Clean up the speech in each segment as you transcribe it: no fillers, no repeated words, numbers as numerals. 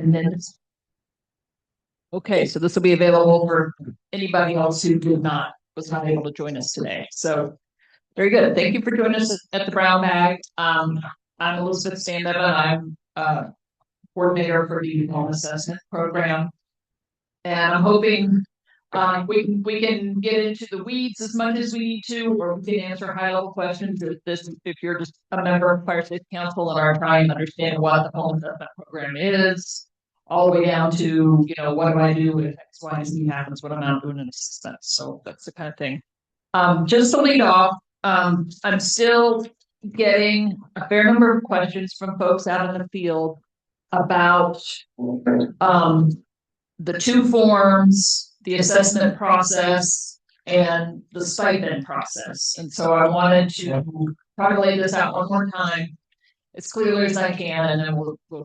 And then okay, so this will be available for anybody else who was not able to join us today. So very good. Thank you for joining us at the Brown Bag. I'm Elizabeth Standeva. I'm coordinator for the home assessment program, and I'm hoping we can get into the weeds as much as we need to, or we can answer high level questions if you're just a member of Fire Safety Council and are trying to understand what the home assessment program is, all the way down to, what do I do if X, Y, and Z happens, what I'm out doing in assistance. So that's the kind of thing. Just to lead off, I'm still getting a fair number of questions from folks out in the field about the two forms, the assessment process, and the stipend process. And so I wanted to try to lay this out one more time as clearly as I can, and then we'll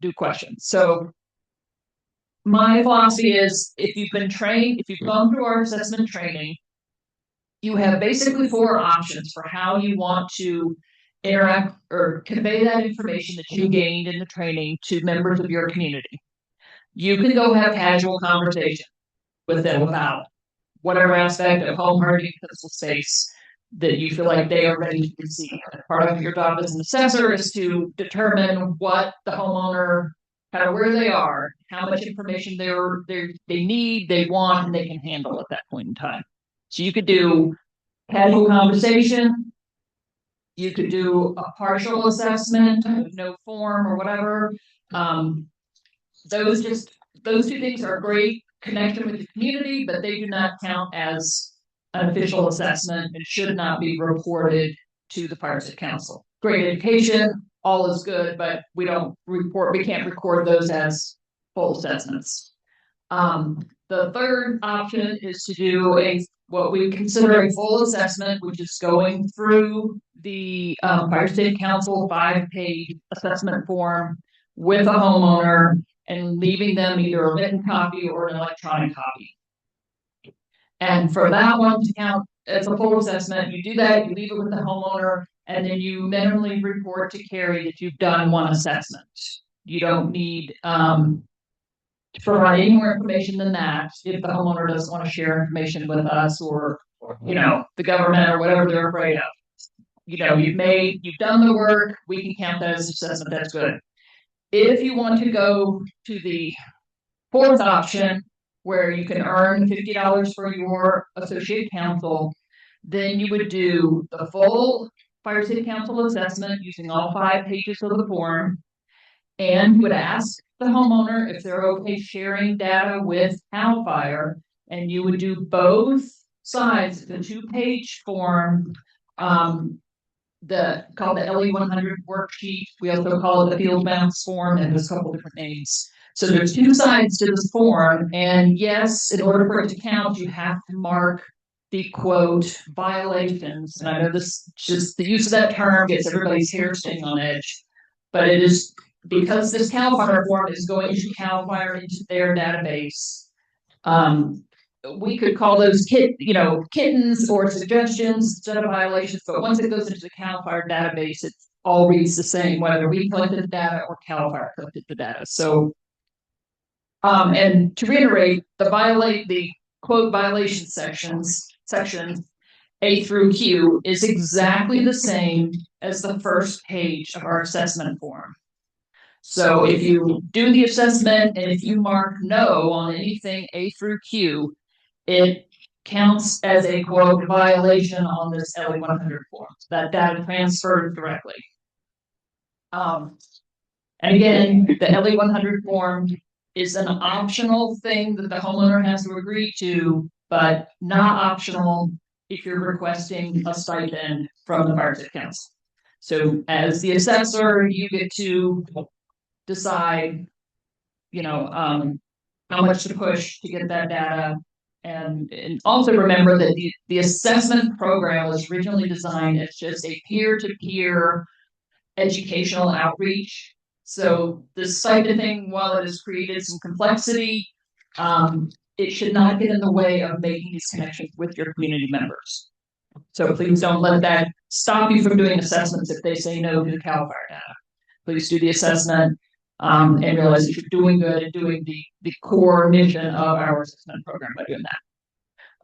do questions. So my philosophy is, if you've gone through our assessment training, you have basically four options for how you want to interact or convey that information that you gained in the training to members of your community. You can go have casual conversation with them about whatever aspect of home hardening physical space that you feel like they are ready to receive. Part of your job as an assessor is to determine what the homeowner, kind of where they are, how much information they need, they want, and they can handle at that point in time. So you could do casual conversation. You could do a partial assessment, no form or whatever. Those two things are great connection with the community, but they do not count as an official assessment and should not be reported to the Fire Safety Council. Great education, all is good, but we can't record those as full assessments. The third option is to do what we consider a full assessment, which is going through the Fire Safety Council 5-page assessment form with a homeowner and leaving them either a written copy or an electronic copy. And for that one to count as a full assessment, you do that, you leave it with the homeowner, and then you minimally report to Carrie that you've done one assessment. You don't need to provide any more information than that if the homeowner doesn't want to share information with us or the government or whatever they're afraid of. You've done the work, we can count that as assessment, that's good. If you want to go to the fourth option, where you can earn $50 for your associate counsel, then you would do the full Fire Safety Council assessment using all 5 pages of the form, and you would ask the homeowner if they're okay sharing data with CAL FIRE, and you would do both sides of the 2-page form, called the LE100 worksheet. We also call it the field bounce form, and there's a couple different names. So there's 2 sides to this form, and yes, in order for it to count, you have to mark the quote violations. And I know just the use of that term gets everybody's hair standing on edge, but it is because this CAL FIRE form is going to CAL FIRE into their database. We could call those kittens or suggestions instead of violations, but once it goes into the CAL FIRE database, it all reads the same, whether we collected the data or CAL FIRE collected the data. So, and to reiterate, the quote violation section A through Q is exactly the same as the first page of our assessment form. So if you do the assessment and if you mark no on anything A through Q, it counts as a quote violation on this LE100 form. That data transferred directly. And again, the LE100 form is an optional thing that the homeowner has to agree to, but not optional if you're requesting a stipend from the Fire Safety Council. So as the assessor, you get to decide, how much to push to get that data. And also remember that the assessment program was originally designed as just a peer-to-peer educational outreach. So this stipend thing, while it has created some complexity, it should not get in the way of making these connections with your community members. So please don't let that stop you from doing assessments if they say no to the CAL FIRE data. Please do the assessment. and realize that you're doing good and doing the core mission of our assessment program by doing that.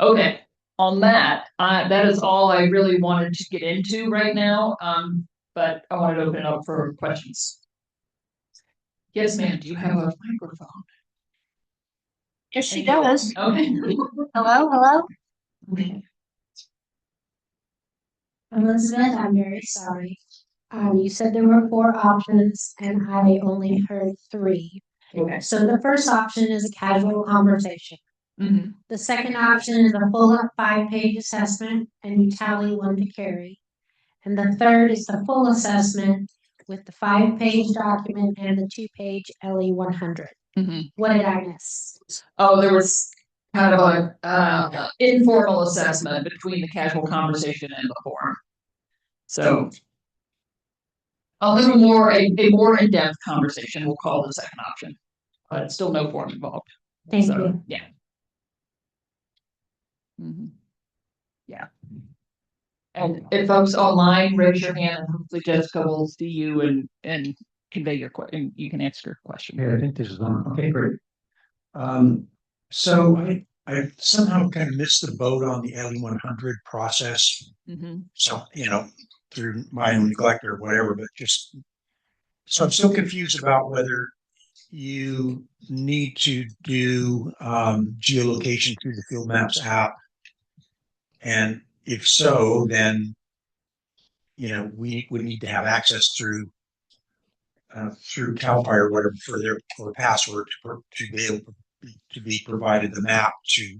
Okay, on that, that is all I really wanted to get into right now. But I wanted to open it up for questions. Yes, ma'am. Do you have a microphone? Yes, she does. Okay. Hello, hello. Okay. Elizabeth, I'm very sorry. You said there were 4 options and I only heard 3. Okay. So the first option is a casual conversation. Mm-hmm. The second option is a full 5-page assessment and you tally 1 to carry. And the third is the full assessment with the 5-page document and the 2-page LE 100. Mm-hmm. What did I miss? Oh, there was kind of a informal assessment between the casual conversation and the form. So a little more, a more in-depth conversation, we'll call the second option, but still no form involved. Thank you. Yeah. Mm-hmm. Yeah. And if folks online, raise your hand and hopefully Jessica will see you and convey your question. You can answer your question. Yeah, I think this is on. Okay, great. So I somehow kind of missed the boat on the LE 100 process. Mm-hmm. So, through my own neglect or whatever, but so I'm still confused about whether you need to do geolocation through the Field Maps app. And if so, then, we would need to have access through CAL FIRE or whatever for a password to be able to be provided the map to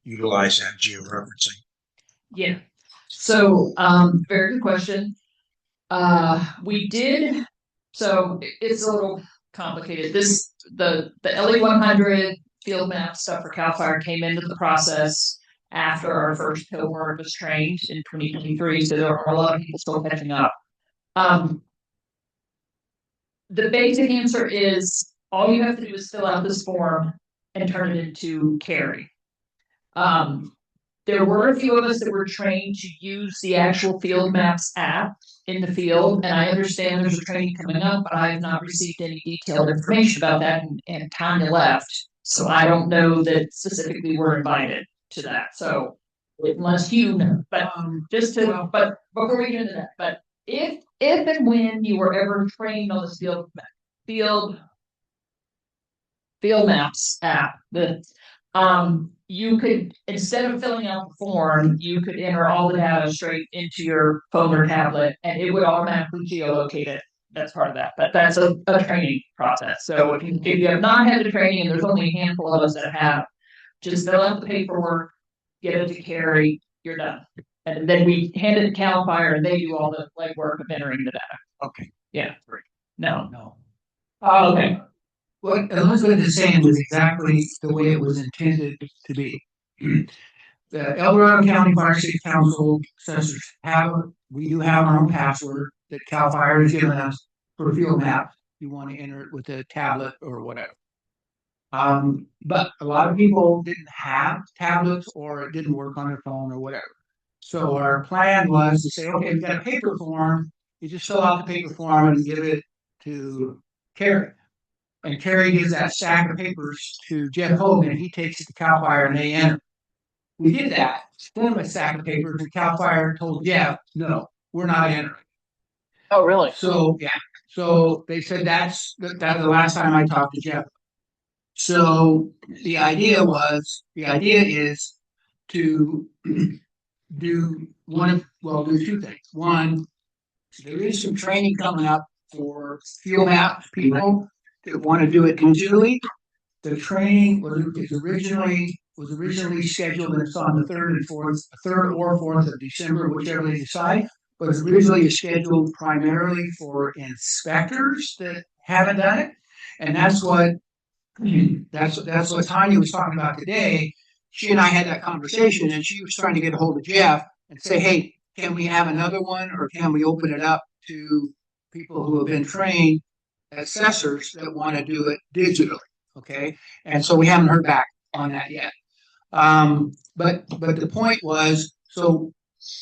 utilize that georeferencing. Yeah. So, very good question. We did. So it's a little complicated. The LE 100 field map stuff for CAL FIRE came into the process after our first cohort was trained in 2023. So there are a lot of people still catching up. The basic answer is all you have to do is fill out this form and turn it into carry. There were a few of us that were trained to use the actual Field Maps app in the field, and I understand there's a training coming up, but I have not received any detailed information about that, and Tanya left, so I don't know that specifically we're invited to that. So unless you know, but but before we get into that, but if and when you were ever trained on this field maps app, you could, instead of filling out the form, you could enter all the data straight into your phone or tablet and it would automatically geolocate it. That's part of that, but that's a training process. So if you have not had the training, and there's only a handful of us that have, just fill out the paperwork, get it to carry, you're done. And then we hand it to CAL FIRE and they do all the legwork of entering the data. Okay. Yeah. Great. No. Oh, okay. What Elizabeth is saying was exactly the way it was intended to be. The El Dorado County Fire Safety Council assessors we do have our own password that CAL FIRE has given us for field map. You want to enter it with a tablet or whatever. But a lot of people didn't have tablets or it didn't work on their phone or whatever. So our plan was to say, okay, we've got a paper form. You just fill out the paper form and give it to Carrie. And Carrie gives that stack of papers to Jeff Hogan, and he takes it to CAL FIRE and they enter. We did that, sent him a stack of papers, and CAL FIRE told Jeff, no, we're not entering. Oh, really? So, yeah. So they said that's the last time I talked to Jeff. So the idea is to do two things. One, there is some training coming up for field map people that want to do it digitally. The training was originally scheduled, and it's on the 3rd or 4th of December, whichever they decide. But it's originally scheduled primarily for inspectors that haven't done it, and that's what Tanya was talking about today. She and I had that conversation, and she was trying to get a hold of Jeff and say, "Hey, can we have another one, or can we open it up to people who have been trained assessors that want to do it digitally?" Okay, and so we haven't heard back on that yet. But the point was, so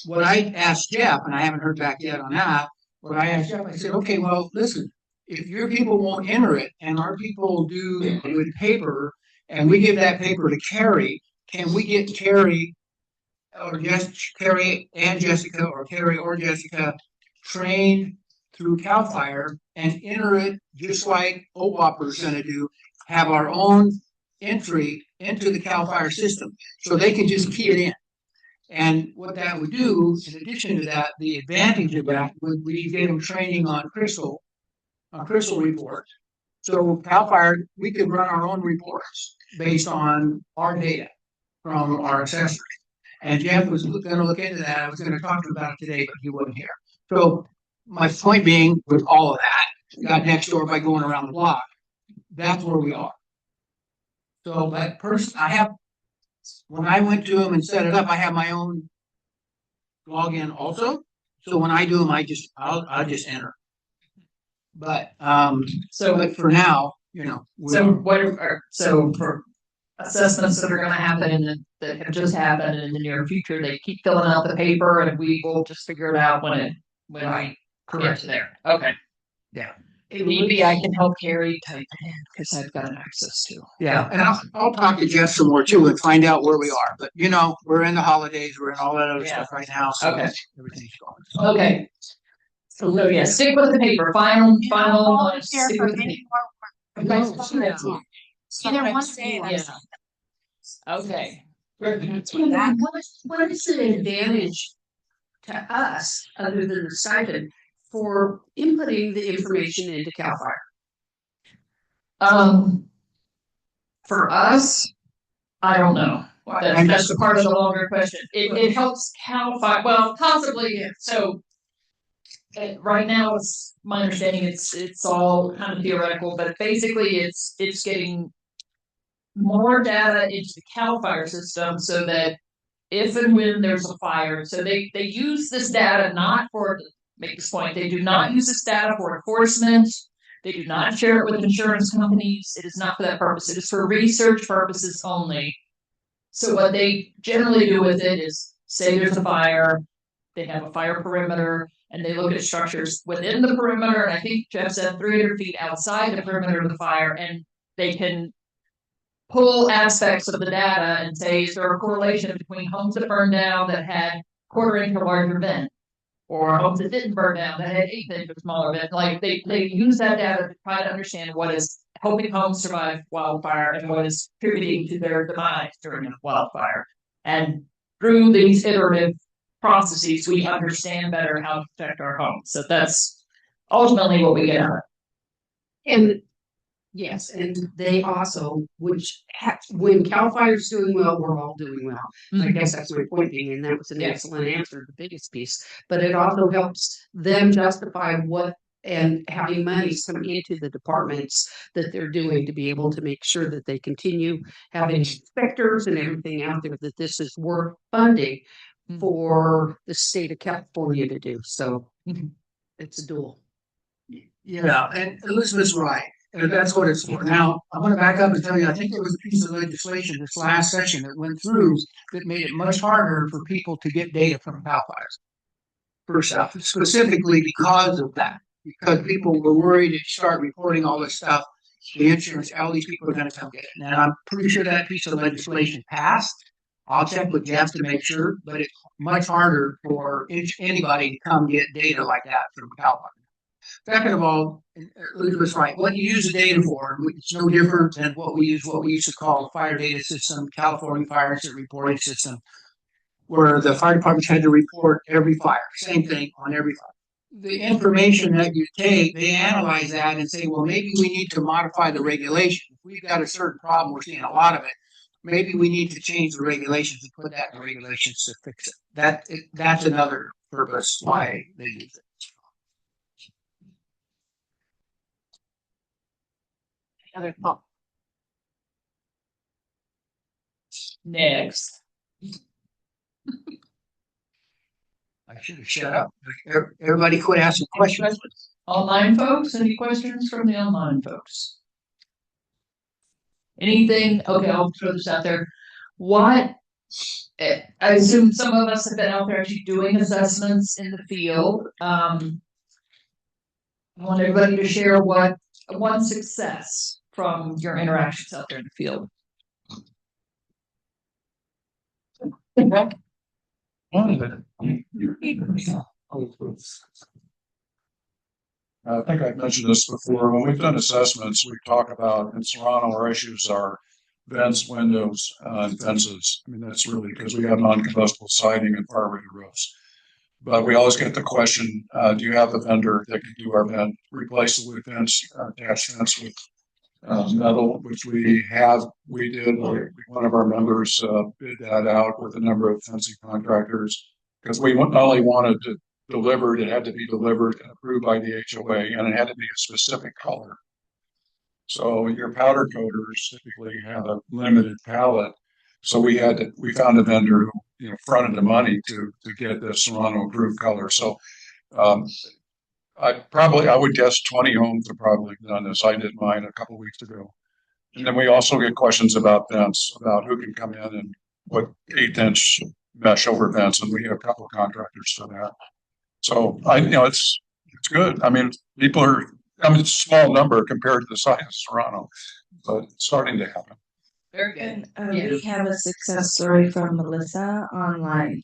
what I asked Jeff, and I haven't heard back yet on that. What I asked Jeff, I said, "Okay, well, listen, if your people won't enter it and our people do it with paper and we give that paper to Carrie, can we get Carrie or just Carrie and Jessica or Carrie or Jessica trained through CAL FIRE and enter it just like OWOP is going to do, have our own entry into the CAL FIRE system so they can just key it in. And what that would do, in addition to that, the advantage of that would be give them training on crystal reports. So CAL FIRE, we could run our own reports based on our data from our assessors. And Jeff was going to look into that. I was going to talk to him about it today, but he wasn't here. So my point being, with all of that, got next door by going around the block. That's where we are. So, but when I went to them and set it up, I have my own login also. So when I do them, I'll just enter. But but for now, so for assessments that are going to happen and that have just happened in the near future, they keep filling out the paper, and we will just figure it out when I get to there. Okay. Yeah. If need be, I can help Carrie type it in because I've got access to. Yeah, and I'll talk to Jeff some more too and find out where we are. But we're in the holidays, we're in all that other stuff right now. So Okay. Everything's going. Okay. So yeah, stick with the paper. Final, stick with the paper. Either one day. Okay. What is the advantage to us, other than the stipend, for inputting the information into CAL FIRE? For us, I don't know. That's the part of the longer question. It helps CAL FIRE, well, possibly. So right now, it's my understanding it's all kind of theoretical, but basically it's getting more data into the CAL FIRE system so that if and when there's a fire, so they use this data not for, make this point, they do not use this data for enforcement. They do not share it with insurance companies. It is not for that purpose. It is for research purposes only. So what they generally do with it is say there's a fire, they have a fire perimeter, and they look at structures within the perimeter, and I think Jeff said 300 feet outside the perimeter of the fire, and they can pull aspects of the data and say, is there a correlation between homes that burned down that had quarter-inch or larger vent, or homes that didn't burn down that had 1/8 or smaller vent? Like they use that data to try to understand what is helping homes survive wildfire and what is contributing to their demise during a wildfire. And through these iterative processes, we understand better how to protect our homes. So that's ultimately what we get out of it. And yes, and they also, when CAL FIRE's doing well, we're all doing well. I guess that's my point being, and that was an excellent answer, the biggest piece. But it also helps them justify what and having money come into the departments that they're doing to be able to make sure that they continue having inspectors and everything out there, that this is worth funding for the state of California to do. So it's a dual. Yeah, and Elizabeth's right. And that's what it's for. Now, I want to back up and tell you, I think there was a piece of legislation this last session that went through that made it much harder for people to get data from CAL FIRE. First off, specifically because of that, because people were worried to start reporting all this stuff, the insurance, all these people are going to come get it. And I'm pretty sure that piece of legislation passed. I'll check with Jeff to make sure, but it's much harder for anybody to come get data like that from CAL FIRE. Second of all, Elizabeth's right. What you use the data for, it's no different than what we used to call the fire data system, California Fire Incident Reporting System, where the fire departments had to report every fire. Same thing on every fire. The information that you take, they analyze that and say, well, maybe we need to modify the regulation. If we've got a certain problem, we're seeing a lot of it. Maybe we need to change the regulations and put that in the regulations to fix it. That's another purpose why they use it. Other thought. Next. I should have shut up. Everybody quit asking questions. Online folks, any questions from the online folks? Anything? Okay, I'll throw this out there. I assume some of us have been out there actually doing assessments in the field. I want everybody to share one success from your interactions out there in the field. I think I've mentioned this before. When we've done assessments, we talk about in Serrano, our issues are vents, windows, and fences. I mean, that's really because we have non-combustible siding and fire-rated roofs. But we always get the question, do you have a vendor that can do our vent, replace the wood fence, attach fence with metal, which we did. One of our members bid that out with a number of fencing contractors because we not only wanted to deliver it had to be delivered and approved by the HOA, and it had to be a specific color. So your powder coaters typically have a limited palette. So we found a vendor who fronted the money to get the Serrano approved color. So I would guess 20 homes have probably done this. I did mine a couple of weeks ago. And then we also get questions about vents, about who can come in and put 1/8-inch mesh over vents, and we have a couple of contractors for that. So it's good. I mean, it's a small number compared to the size of Serrano, but it's starting to happen. Very good. And Yeah. we have a success story from Melissa online.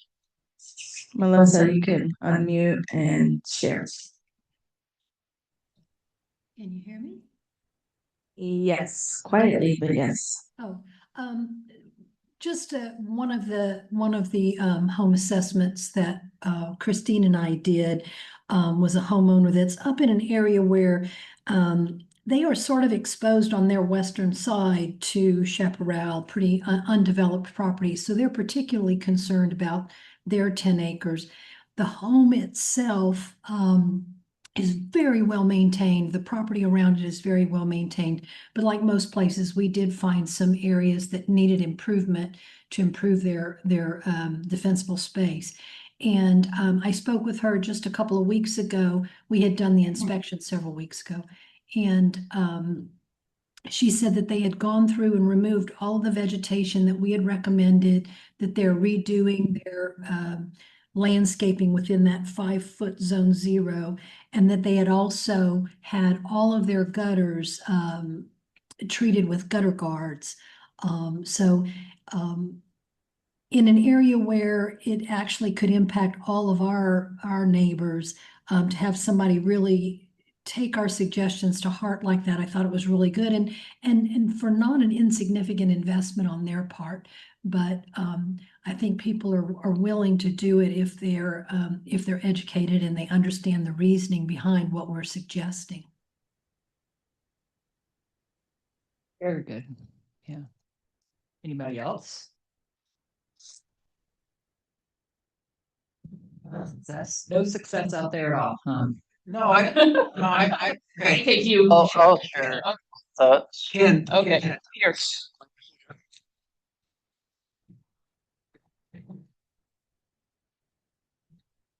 Melissa, you can unmute and share. Can you hear me? Yes, quietly, but yes. Oh, just one of the home assessments that Christine and I did was a homeowner that's up in an area where they are sort of exposed on their western side to chaparral, pretty undeveloped property. So they're particularly concerned about their 10 acres. The home itself is very well maintained. The property around it is very well maintained. But like most places, we did find some areas that needed improvement to improve their defensible space. And I spoke with her just a couple of weeks ago. We had done the inspection several weeks ago. And she said that they had gone through and removed all of the vegetation that we had recommended, that they're redoing their landscaping within that 5-foot zone 0, and that they had also had all of their gutters treated with gutter guards. So in an area where it actually could impact all of our neighbors, to have somebody really take our suggestions to heart like that, I thought it was really good, and for not an insignificant investment on their part. But I think people are willing to do it if they're educated and they understand the reasoning behind what we're suggesting. Very good. Yeah. Anybody else? No success out there at all, huh? No, I Okay, you. I'll share thoughts. Ken. Okay. Here.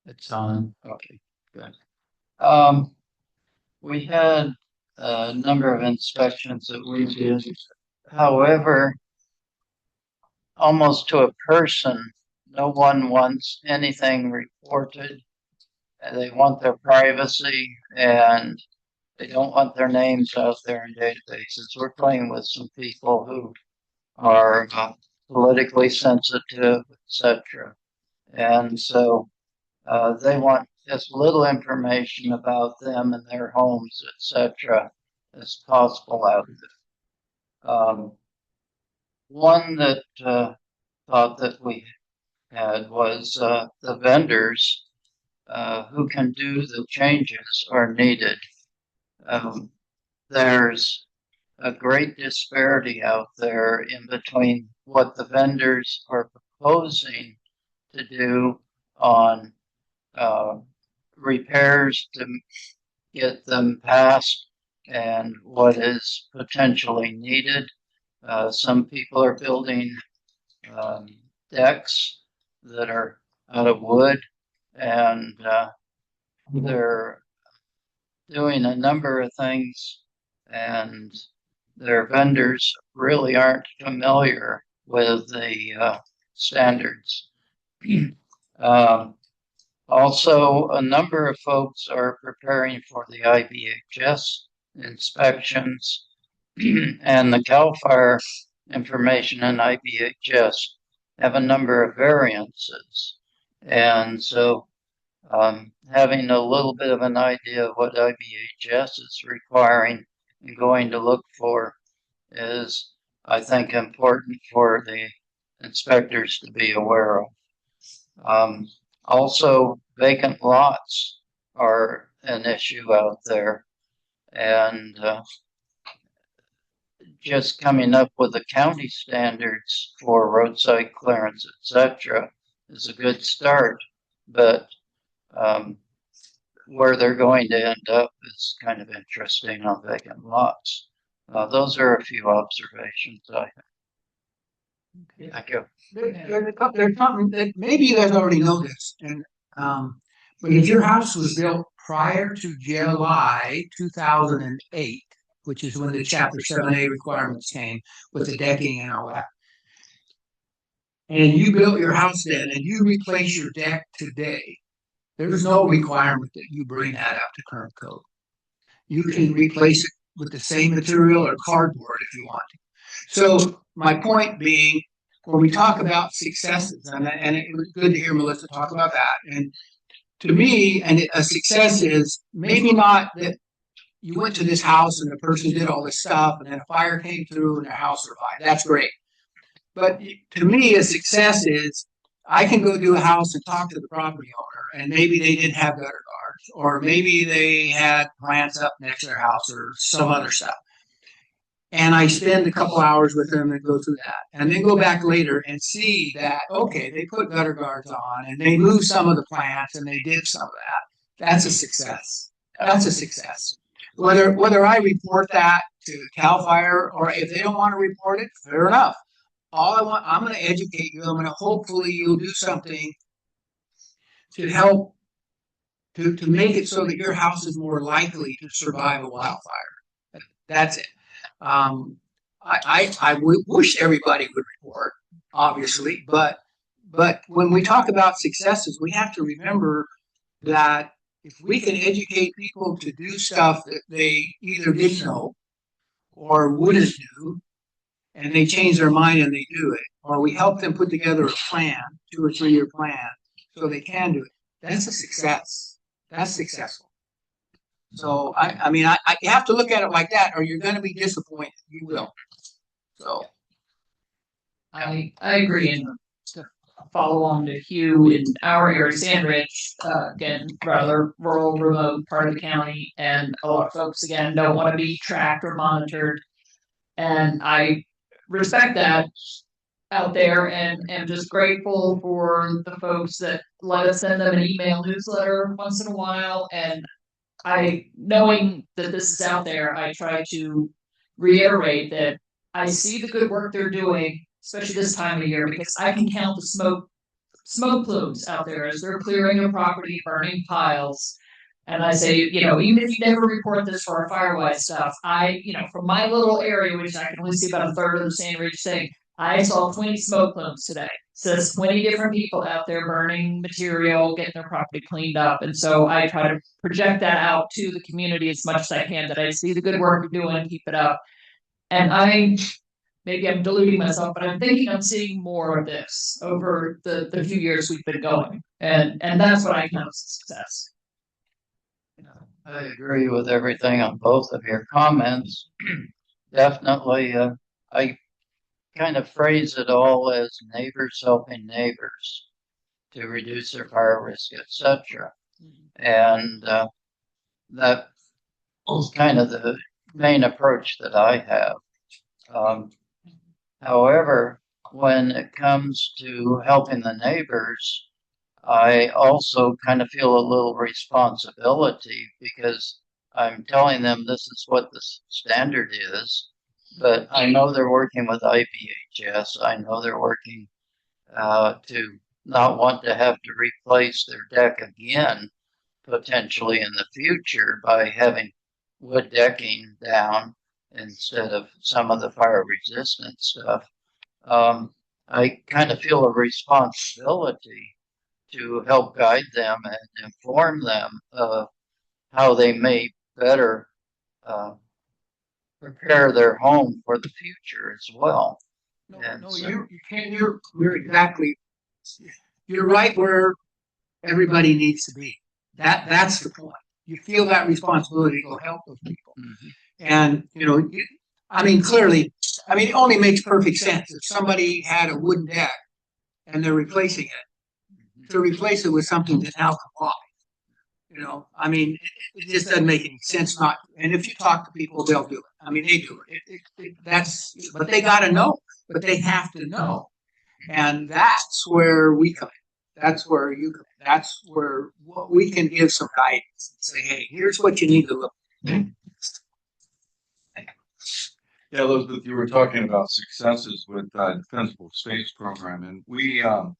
It's on. Okay, good. We had a number of inspections that we did. However, almost to a person, no one wants anything reported. They want their privacy and they don't want their names out there in databases. We're playing with some people who are politically sensitive, etc. And so they want as little information about them and their homes, etc., as possible out there. One that thought that we had was the vendors who can do the changes are needed. There's a great disparity out there in between what the vendors are proposing to do on repairs to get them passed and what is potentially needed. Some people are building decks that are out of wood, and they're doing a number of things, and their vendors really aren't familiar with the standards. Also, a number of folks are preparing for the IBHS inspections, and the CAL FIRE information in IBHS have a number of variances. And so having a little bit of an idea of what IBHS is requiring and going to look for is, I think, important for the inspectors to be aware of. Also, vacant lots are an issue out there, and just coming up with the county standards for roadside clearance, etc., is a good start. But where they're going to end up is kind of interesting on vacant lots. Those are a few observations I have. Thank you. There's something that maybe you guys already know this, and but if your house was built prior to July 2008, which is when the Chapter 7A requirements came with the decking and all that, and you built your house then, and you replace your deck today, there's no requirement that you bring that up to current code. You can replace it with the same material or cardboard if you want to. So my point being, when we talk about successes, and it was good to hear Melissa talk about that. And to me, a success is maybe not that you went to this house and the person did all this stuff and then a fire came through and their house survived. That's great. But to me, a success is I can go to a house and talk to the property owner, and maybe they didn't have gutter guards, or maybe they had plants up next to their house or some other stuff. And I spend a couple hours with them and go through that, and then go back later and see that, okay, they put gutter guards on and they moved some of the plants and they did some of that. That's a success. That's a success. Whether I report that to CAL FIRE or if they don't want to report it, fair enough. I'm going to educate you. I'm going to hopefully you'll do something to help to make it so that your house is more likely to survive a wildfire. That's it. I wish everybody would report, obviously, but when we talk about successes, we have to remember that if we can educate people to do stuff that they either didn't know or wouldn't do, and they change their mind and they do it, or we help them put together a plan, 2 or 3 year plan, so they can do it, that's a success. That's successful. So I mean, you have to look at it like that, or you're going to be disappointed. You will. So I agree. And to follow on to Hugh, in our area, Sandridge, again, rather rural, remote part of the county, and a lot of folks again don't want to be tracked or monitored. And I respect that out there, and am just grateful for the folks that let us send them an email newsletter once in a while. And knowing that this is out there, I try to reiterate that I see the good work they're doing, especially this time of year, because I can count the smoke plumes out there as they're clearing a property, burning piles. And I say, even if you never report this for our Firewise stuff, from my little area, which I can only see about a third of the Sandridge thing, I saw 20 smoke plumes today. So there's 20 different people out there burning material, getting their property cleaned up. And so I try to project that out to the community as much as I can, that I see the good work you're doing, keep it up. And maybe I'm deluding myself, but I'm thinking I'm seeing more of this over the few years we've been going. And that's what I count as success. I agree with everything on both of your comments. Definitely, I kind of phrase it all as neighbors helping neighbors to reduce their fire risk, etc. And that is kind of the main approach that I have. However, when it comes to helping the neighbors, I also kind of feel a little responsibility, because I'm telling them this is what the standard is, but I know they're working with IBHS. I know they're working to not want to have to replace their deck again, potentially in the future, by having wood decking down instead of some of the fire resistant stuff. I kind of feel a responsibility to help guide them and inform them of how they may better prepare their home for the future as well. No, And no, so- you're exactly, you're right where everybody needs to be. That's the point. You feel that responsibility to go help those people. And, I mean, clearly, it only makes perfect sense. If somebody had a wooden deck and they're replacing it, to replace it with something that now complies. It just doesn't make any sense not. And if you talk to people, they'll do it. They do it. But they got to know. But they have to know, and that's where we come in. That's where you come in. That's where we can give some guidance and say, hey, here's what you need to look. Yeah, Elizabeth, you were talking about successes with Defensible Space Program, and we've had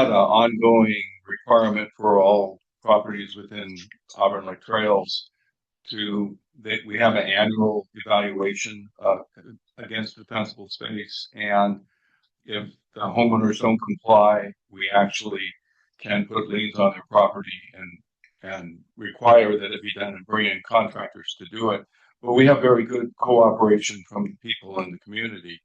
an ongoing requirement for all properties within Auburn Lake Trails we have an annual evaluation against defensible space, and if the homeowners don't comply, we actually can put liens on their property and require that it be done and bring in contractors to do it. But we have very good cooperation from the people in the community.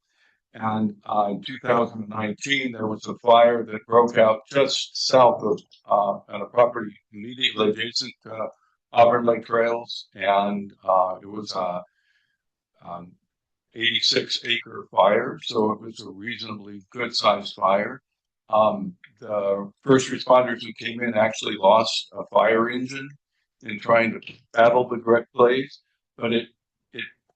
And in 2019, there was a fire that broke out just south of on a property immediately adjacent to Auburn Lake Trails, and it was a 86-acre fire, so it was a reasonably good-sized fire. The first responders who came in actually lost a fire engine in trying to battle the blaze, but it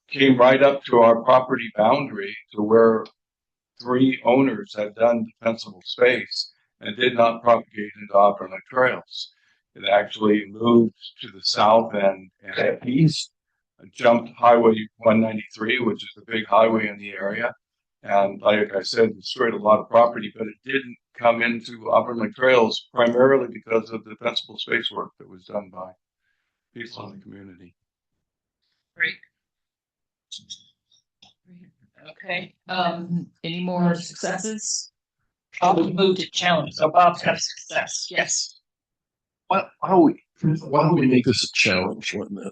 came right up to our property boundary to where 3 owners had done defensible space and did not propagate into Auburn Lake Trails. It actually moved to the south and east, jumped Highway 193, which is the big highway in the area. And like I said, destroyed a lot of property, but it didn't come into Auburn Lake Trails primarily because of the defensible space work that was done by people in the community. Great. Okay, any more successes? I'll move to challenge. So Bob's got a success. Yes. Why don't we make this a challenge one then?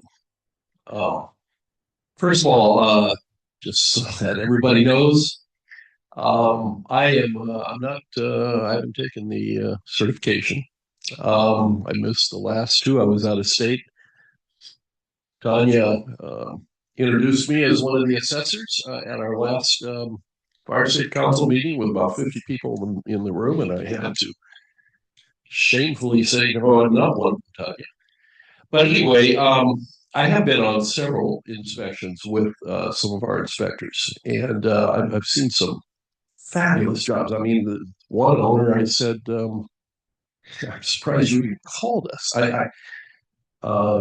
First of all, just so that everybody knows, I haven't taken the certification. I missed the last 2. I was out of state. Tanya introduced me as one of the assessors at our last Fire State Council meeting with about 50 people in the room, and I had to shamefully say, no, I'm not one, Tanya. But anyway, I have been on several inspections with some of our inspectors, and I've seen some fabulous jobs. The one owner, I said, I'm surprised you even called us.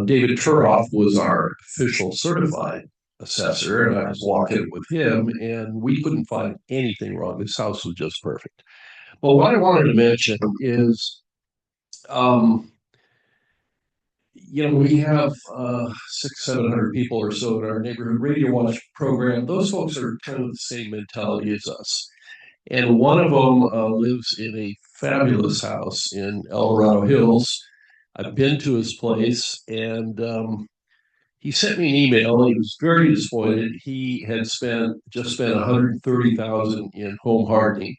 David Turoff was our official certified assessor, and I was walking with him, and we couldn't find anything wrong. This house was just perfect. But what I wanted to mention is, we have 600-700 people or so in our neighborhood radio watch program. Those folks are kind of the same mentality as us. And one of them lives in a fabulous house in El Dorado Hills. I've been to his place, and he sent me an email. He was very disappointed. He had just spent $130,000 in home hardening.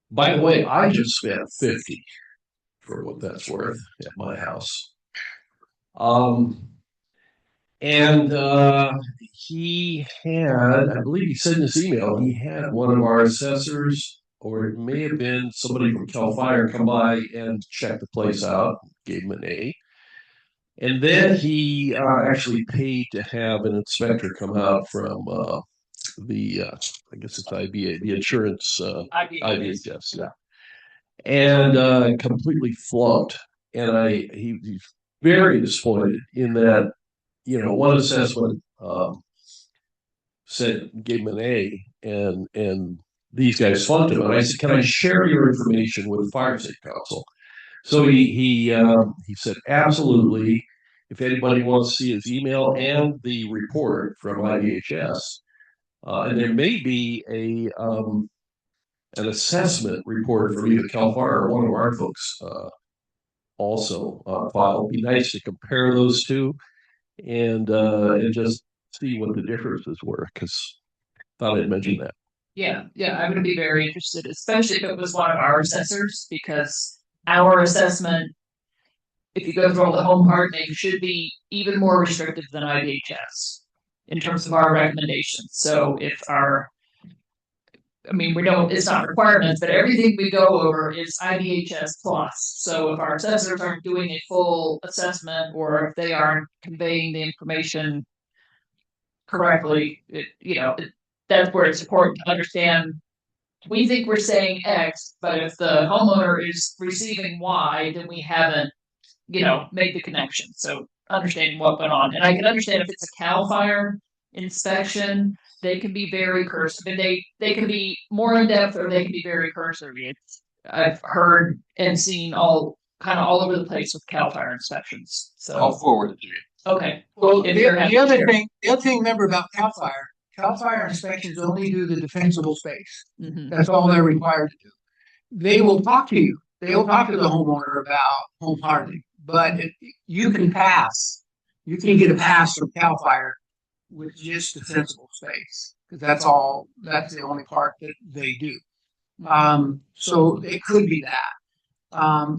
By the way, I just spent $50,000 for what that's worth at my house. And he had, I believe he said in his email, he had one of our assessors, or it may have been somebody from CAL FIRE, come by and check the place out, gave him an A. And then he actually paid to have an inspector come out from I guess it's IBA, the insurance, IBHS, yeah. And completely flunked. And he's very disappointed in that, one assessment gave him an A, and these guys flunked him. And I said, can I share your information with the Fire State Council? So he said, absolutely. If anybody wants to see his email and the report from IBHS, and there may be an assessment report from either Cal Fire or one of our folks also file. It'd be nice to compare those two and just see what the differences were, because thought I'd mention that. Yeah, I would be very interested, especially if it was one of our assessors, because our assessment, if you go through all the home hardening, should be even more restrictive than IBHS in terms of our recommendations. So if we know it's not requirements, but everything we go over is IBHS plus. So if our assessors aren't doing a full assessment, or if they aren't conveying the information correctly, that's where it's important to understand. We think we're saying X, but if the homeowner is receiving Y, then we haven't, made the connection. So understanding what went on. And I can understand if it's a CAL FIRE inspection, they can be very cursory. They can be more in depth, or they can be very cursory. I've heard and seen all over the place with CAL FIRE inspections. So I'll forward it to you. Okay. Well, the other thing, remember about CAL FIRE inspections only do the defensible space. Mm-hmm. That's all they're required to do. They will talk to you. They will talk to the homeowner about home hardening, but you can pass. You can get a pass from CAL FIRE with just defensible space, because that's the only part that they do. So it could be that.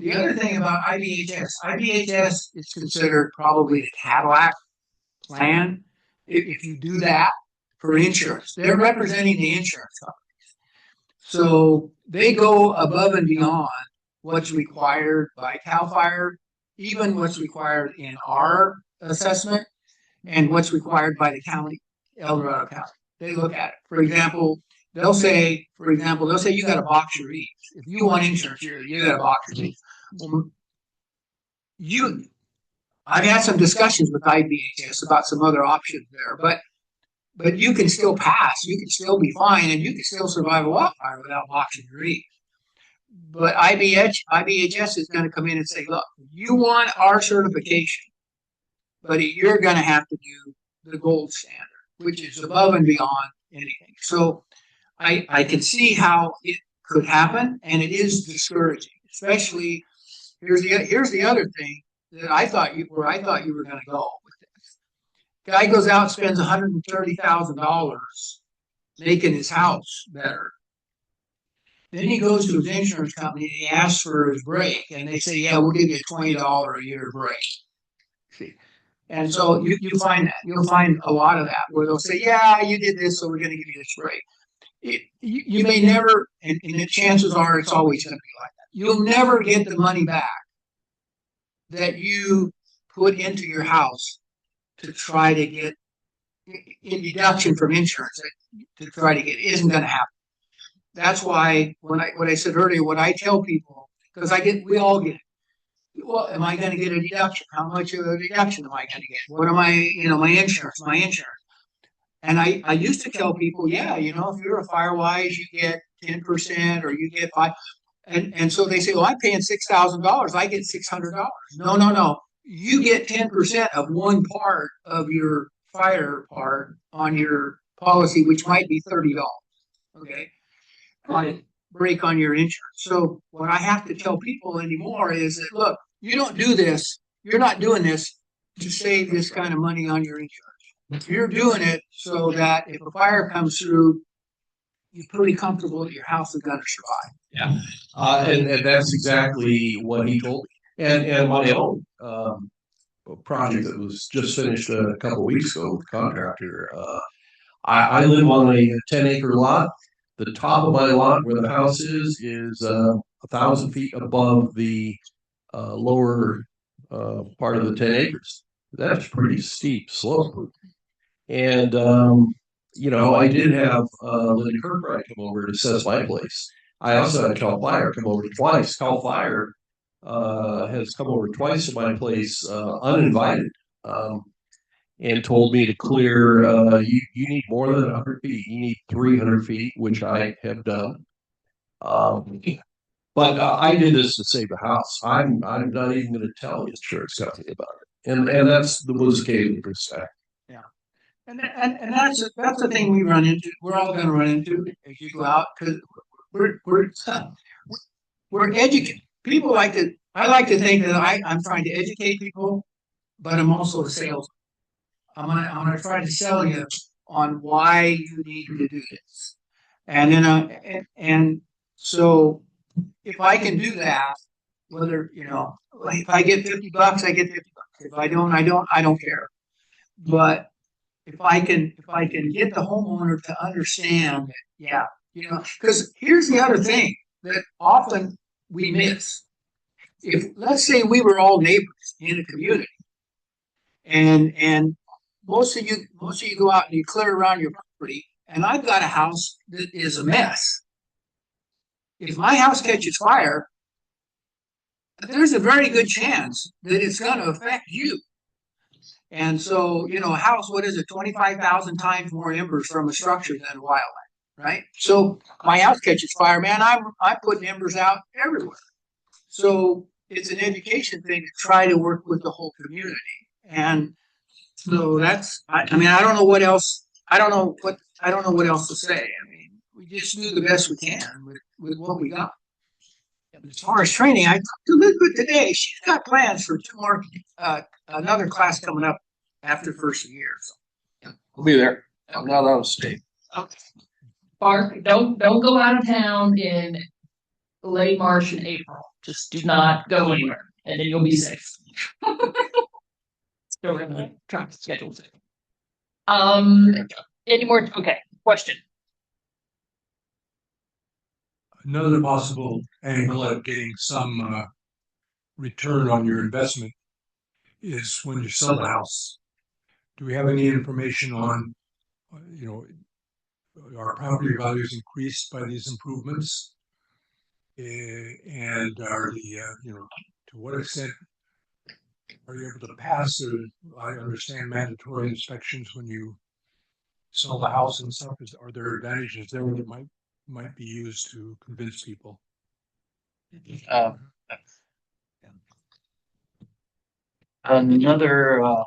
The other thing about IBHS is considered probably the Cadillac plan. If you do that for insurance, they're representing the insurance companies. So they go above and beyond what's required by CAL FIRE, even what's required in our assessment, and what's required by the county, El Dorado County. They look at it. For example, they'll say you got a box your eaves. If you want insurance, you got a box your eaves. I've had some discussions with IBHS about some other options there, but you can still pass. You can still be fine, and you can still survive a wildfire without boxing your eaves. But IBHS is going to come in and say, look, you want our certification, but you're going to have to do the gold standard, which is above and beyond anything. So I can see how it could happen, and it is discouraging. Especially, here's the other thing that I thought you were going to go with this. Guy goes out and spends $130,000 making his house better. Then he goes to his insurance company and he asks for his break, and they say, yeah, we'll give you a $20 a year break. See. And so you find that. You'll find a lot of that where they'll say, yeah, you did this, so we're going to give you this break. You may never, and the chances are it's always going to be like that. You'll never get the money back that you put into your house to try to get in deduction from insurance to try to get. It isn't going to happen. That's why what I said earlier, what I tell people, because we all get it. Well, am I going to get a deduction? How much of a deduction am I going to get? What am I, my insurance. And I used to tell people, yeah, if you're a Firewise, you get 10% or you get 5%. And so they say, well, I'm paying $6,000. I get $600. No. You get 10% of one part of your fire part on your policy, which might be $30. Okay. Break on your insurance. So what I have to tell people anymore is that, look, you don't do this. You're not doing this to save this kind of money on your insurance. You're doing it so that if a fire comes through, you're pretty comfortable that your house is going to survive. Yeah. And that's exactly what he told me. And my own project that was just finished a couple of weeks ago with a contractor. I live on a 10-acre lot. The top of my lot where the house is 1,000 feet above the lower part of the 10 acres. That's pretty steep slope. And, I did have Linda Kirkbride come over to assess my place. I also had Cal Fire come over twice. Cal Fire has come over twice to my place uninvited. And told me to clear, you need more than 100 feet. You need 300 feet, which I have done. But I did this to save the house. I'm not even going to tell the insurance company about it. And was the case with this fact. Yeah. And that's the thing we run into. We're all going to run into as you go out, because we're educated. People like to, I like to think that I'm trying to educate people, but I'm also a salesman. I'm gonna try to sell you on why you need to do this. And then, and so if I can do that, whether, like, if I get $50, I get $50. If I don't, I don't care. But if I can get the homeowner to understand that, yeah, because here's the other thing that often we miss. If, let's say, we were all neighbors in a community, and most of you go out and you clear around your property, and I've got a house that is a mess. If my house catches fire, there's a very good chance that it's going to affect you. And so, a house, what is it, 25,000 times more embers from a structure than a wildland, right? So my house catches fire, man, I'm putting embers out everywhere. So it's an education thing to try to work with the whole community. And so that's, I mean, I don't know what else, I don't know what else to say. I mean, we just do the best we can with what we got. As far as training, I talked to Elizabeth today. She's got plans for two more, another class coming up after first year. So I'll be there. I'm not out of state. Okay. Bark, don't go out of town in late March and April. Just do not go anywhere, and then you'll be safe. So we're gonna try to schedule it. Any more? Okay, question. Another possible angle of getting some return on your investment is when you sell the house. Do we have any information on, are property values increased by these improvements? And are to what extent are you able to pass, I understand, mandatory inspections when you sell the house and stuff? Are there advantages there that might be used to convince people? Another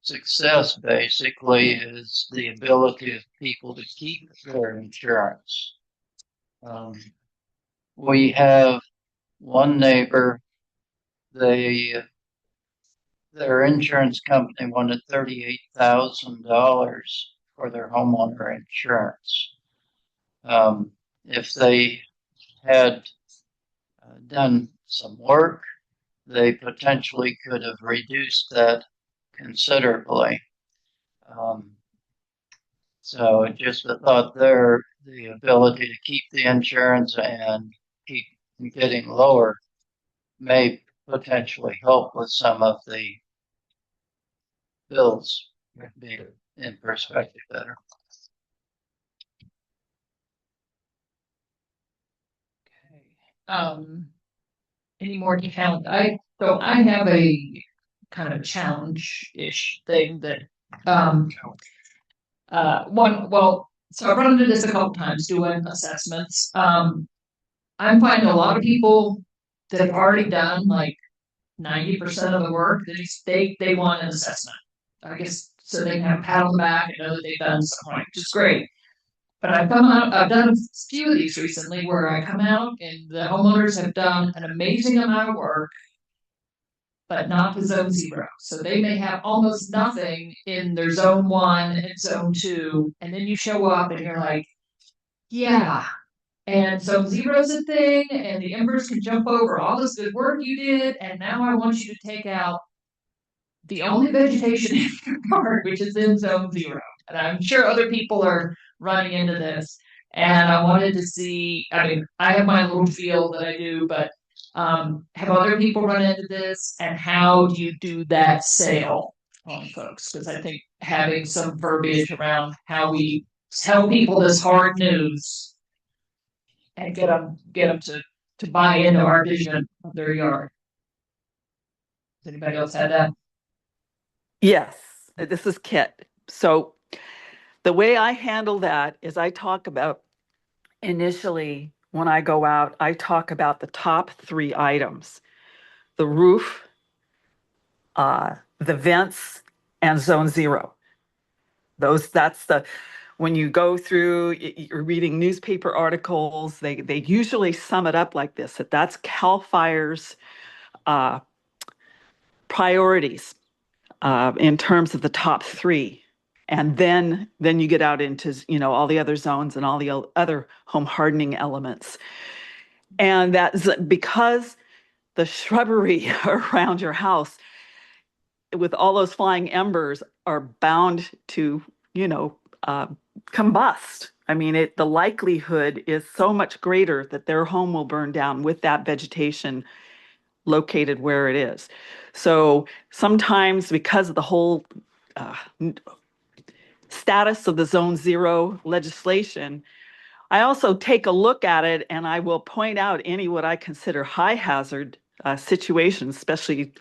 success basically is the ability of people to keep their insurance. We have one neighbor, their insurance company wanted $38,000 for their homeowner insurance. If they had done some work, they potentially could have reduced that considerably. So just the thought there, the ability to keep the insurance and keep getting lower may potentially help with some of the bills being in perspective better. Any more challenge? I have a kind of challenge-ish thing that so I've run into this a couple times doing assessments. I'm finding a lot of people that have already done like 90% of the work, they want an assessment. I guess so they can have a pat on the back and know that they've done something, which is great. But I've done a few of these recently where I come out and the homeowners have done an amazing amount of work, but not the zone 0. So they may have almost nothing in their zone 1 and zone 2. And then you show up and you're like, yeah. And zone 0 is a thing, and the embers can jump over all this good work you did. And now I want you to take out the only vegetation in your yard, which is in zone 0. And I'm sure other people are running into this. And I wanted to see, I mean, I have my little field that I do, but have other people run into this? And how do you do that sale on folks? Because I think having some verbiage around how we tell people this hard news and get them to buy into our vision of their yard. Does anybody else have that? Yes, this is Kit. So the way I handle that is I talk about initially when I go out, I talk about the top 3 items: the roof, the vents, and zone 0. That's when you go through, you're reading newspaper articles, they usually sum it up like this, that's CAL FIRE's priorities in terms of the top 3. And then you get out into, all the other zones and all the other home hardening elements. And that's because the shrubbery around your house with all those flying embers are bound to, combust. I mean, the likelihood is so much greater that their home will burn down with that vegetation located where it is. So sometimes, because of the whole status of the Zone 0 legislation, I also take a look at it and I will point out any what I consider high hazard situations, especially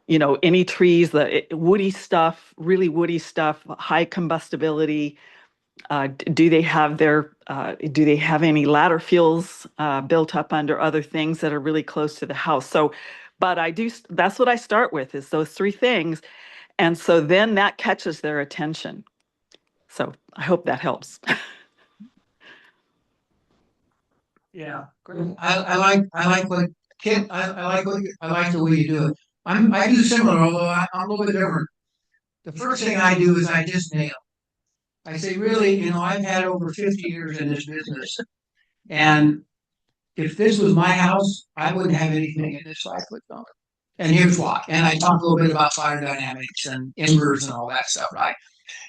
any trees, the woody stuff, really woody stuff, high combustibility. Do they have any ladder fuels built up under other things that are really close to the house? So, but that's what I start with, is those 3 things. And so then that catches their attention. So I hope that helps. Yeah, I like what Kit. I like the way you do it. I do similar, although I'm a little bit different. The first thing I do is I just nail. I say, really, I've had over 50 years in this business, and if this was my house, I wouldn't have anything in this 5-foot zone. And here's why. And I talk a little bit about fire dynamics and embers and all that stuff, right?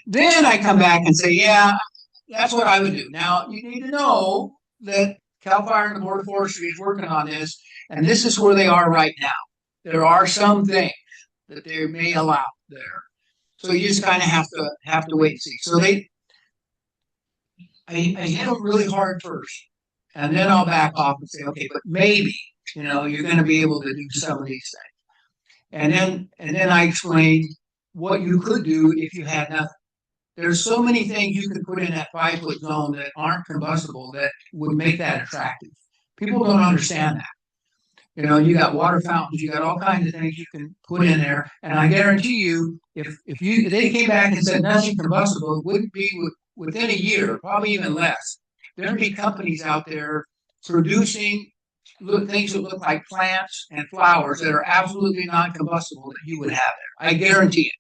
Then I come back and say, yeah, that's what I would do. Now, you need to know that CAL FIRE and the Board of Forestry is working on this, and this is where they are right now. There are some things that they may allow there. So you just kind of have to wait and see. So I hit them really hard first, and then I'll back off and say, okay, but maybe, you're going to be able to do some of these things. And then I explain what you could do if you had nothing. There's so many things you could put in that 5-foot zone that aren't combustible that would make that attractive. People don't understand that. You got water fountains, you got all kinds of things you can put in there. And I guarantee you, if they came back and said nothing combustible, it wouldn't be within a year, probably even less. There'd be companies out there producing things that look like plants and flowers that are absolutely non-combustible that you would have there. I guarantee it,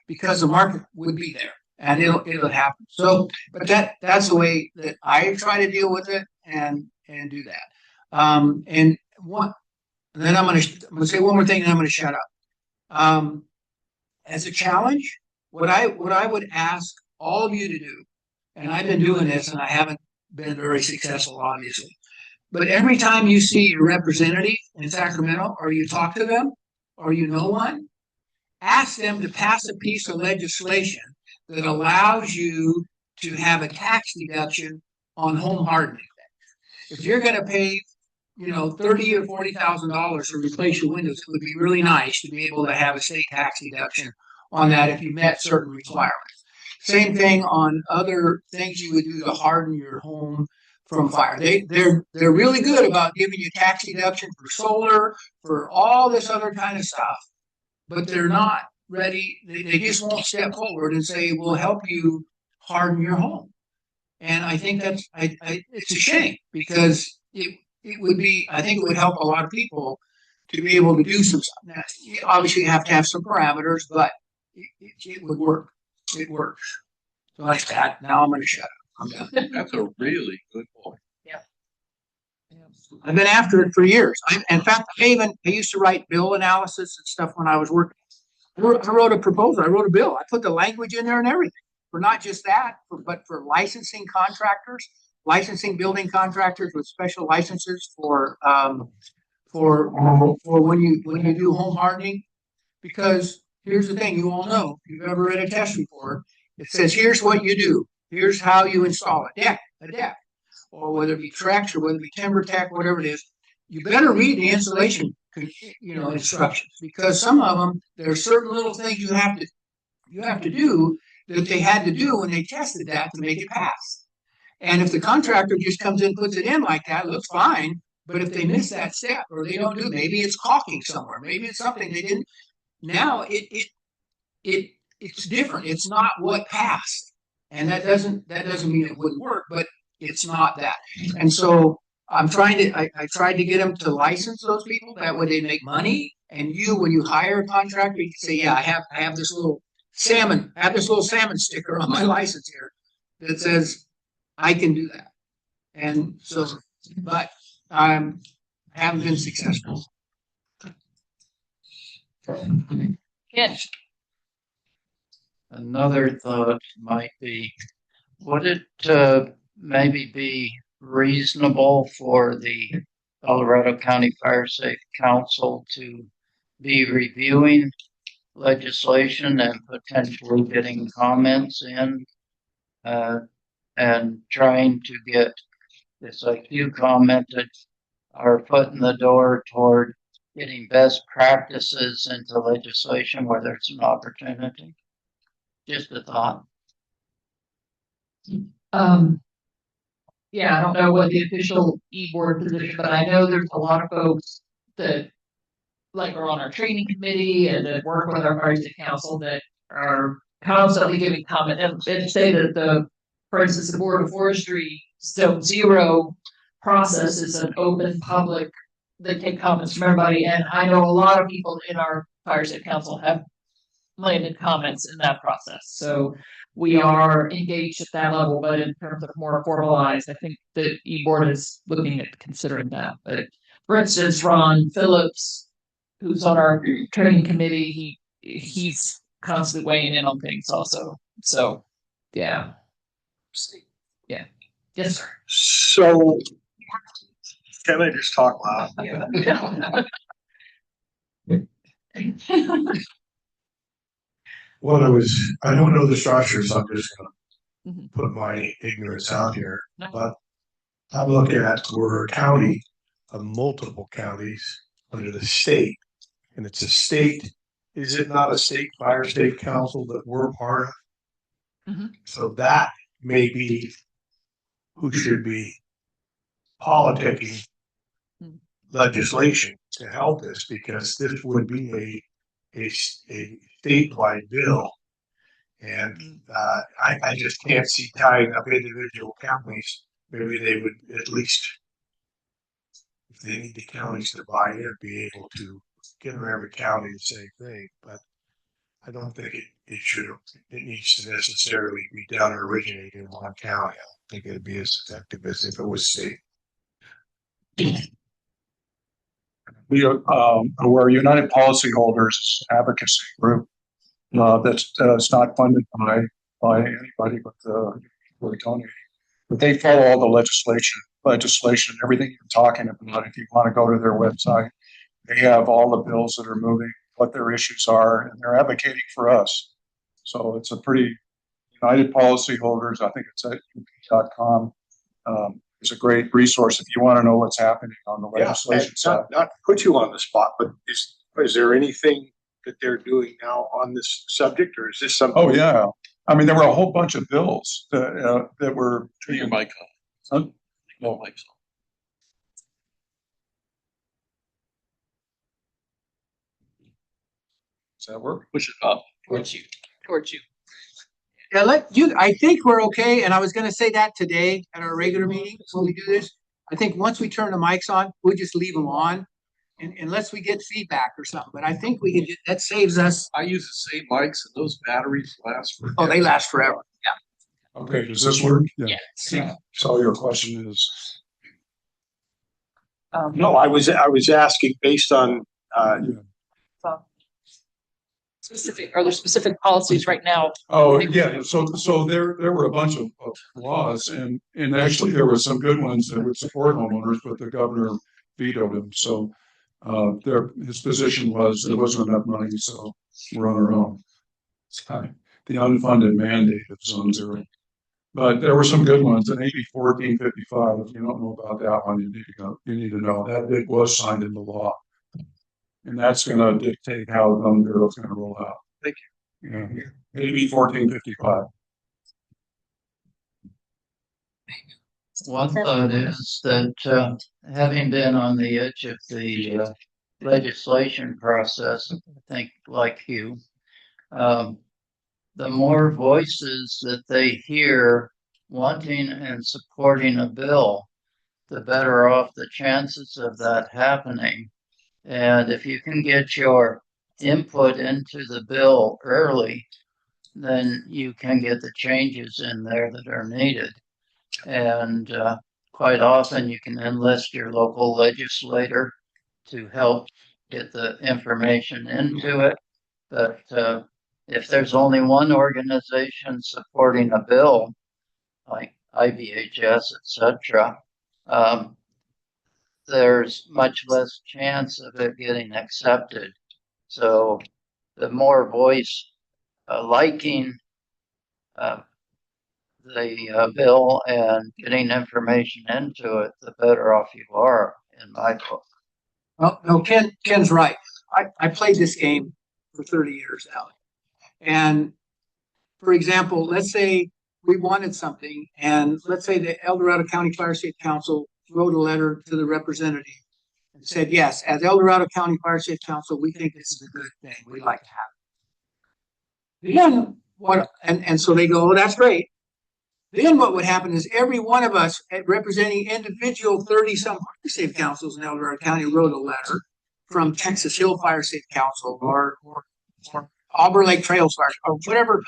because the market would be there. And it'll happen. So, but that's the way that I try to deal with it and do that. And then I'm going to say one more thing, and I'm going to shut up. As a challenge, what I would ask all of you to do, and I've been doing this, and I haven't been very successful, obviously. But every time you see your representative in Sacramento, or you talk to them, or you know one, ask them to pass a piece of legislation that allows you to have a tax deduction on home hardening. If you're going to pay, $30,000 or $40,000 to replace your windows, it would be really nice to be able to have a state tax deduction on that if you met certain requirements. Same thing on other things you would do to harden your home from fire. They're really good about giving you tax deduction for solar, for all this other kind of stuff, but they're not ready. They just won't step forward and say, we'll help you harden your home. And I think that's it's a shame, because it would be, I think it would help a lot of people to be able to do some stuff. Now, obviously you have to have some parameters, but it would work. It works. So that's that. Now I'm going to shut up. I'm done. That's a really good point. I've been after it for years. In fact, I used to write bill analysis and stuff when I was working. I wrote a proposal. I wrote a bill. I put the language in there and everything, for not just that, but for licensing contractors, licensing building contractors with special licenses for when you do home hardening. Because here's the thing, you all know, if you've ever read a test report, it says, here's what you do. Here's how you install a deck, or whether it be Trex or whether it be TimberTech, whatever it is. You better read the installation, instructions, because some of them, there are certain little things you have to do that they had to do when they tested that to make it pass. And if the contractor just comes in, puts it in like that, it looks fine. But if they miss that step, or they don't do, maybe it's caulking somewhere, maybe it's something they didn't. Now it's different. It's not what passed. And that doesn't mean it wouldn't work, but it's not that. And so I tried to get them to license those people. That way they make money. And when you hire a contractor, you can say, yeah, I have this little salmon sticker on my license here that says I can do that. And so, but I haven't been successful. Yes. Another thought might be, would it maybe be reasonable for the Colorado County Fire Safe Council to be reviewing legislation and potentially getting comments in and trying to get, just like you commented, our foot in the door toward getting best practices into legislation where there's an opportunity? Just a thought. Yeah, I don't know what the official e-board position, but I know there's a lot of folks that like are on our training committee and that work with our fire safety council that are constantly giving comment and say that for instance, the Board of Forestry Zone Zero process is an open public, they take comments from everybody. And I know a lot of people in our fire safety council have landed comments in that process. So we are engaged at that level, but in terms of more formalized, I think the e-board is looking at considering that. But for instance, Ron Phillips, who's on our training committee, he's constantly weighing in on things also. So yeah. Yeah. Yes, sir. So can I just talk loud? I don't know the structure, so I'm just gonna put my ignorance out here. But I look at we're a county of multiple counties under the state, and it's a state. Is it not a state fire state council that we're part of? So that may be who should be politicking legislation to help us, because this would be a statewide bill. And I just can't see tying up individual counties. Maybe they would at least, if they need the counties to buy in, be able to get in every county the same thing. But I don't think it needs to necessarily be done or originate in one county. I don't think it'd be as effective as if it was state. We we're United Policyholders advocacy group that's not funded by anybody but Tony. But they follow all the legislation, everything you're talking about. If you want to go to their website, they have all the bills that are moving, what their issues are, and they're advocating for us. So it's a pretty United Policyholders. I think it's at up.com. It's a great resource if you want to know what's happening on the legislation side. Not to put you on the spot, but is there anything that they're doing now on this subject, or is this something? Oh yeah, I mean there were a whole bunch of bills that were. Turn your mic on. Huh? No mic's on. Does that work? Push it up towards you. Towards you. Yeah, I think we're okay. And I was going to say that today at our regular meeting when we do this. I think once we turn the mics on, we'll just leave them on, unless we get feedback or something. But I think we can. That saves us. I use the same mics, and those batteries last for. Oh, they last forever. Yeah. Okay, does this work? Yeah. So your question is. No, I was asking based on Are there specific policies right now? Oh yeah, so there were a bunch of laws, and actually there were some good ones that would support homeowners, but the governor vetoed them. So his position was there wasn't enough money, so we're on our own. It's kind of the unfunded mandate of Zone Zero. But there were some good ones, and AB 1455. If you don't know about that one, you need to know that it was signed into law. And that's going to dictate how Zone Zero is going to roll out. Thank you. Yeah. AB 1455. One thought is that having been on the edge of the legislation process, I think like you, the more voices that they hear wanting and supporting a bill, the better off the chances of that happening. And if you can get your input into the bill early, then you can get the changes in there that are needed. And quite often you can enlist your local legislator to help get the information into it. But if there's only one organization supporting a bill, like IBHS, etc., there's much less chance of it getting accepted. So the more voice liking the bill and getting information into it, the better off you are, in my book. Well, no, Ken's right. I played this game for 30 years now. And for example, let's say we wanted something, and let's say the El Dorado County Fire Safe Council wrote a letter to the representative and said, yes, as El Dorado County Fire Safe Council, we think this is a good thing. We'd like to have it. Then what, and so they go, oh, that's great. Then what would happen is every one of us representing individual 30-some fire safe councils in El Dorado County wrote a letter from Texas Hill Fire Safe Council or Auburn Lake Trails Fire or whatever.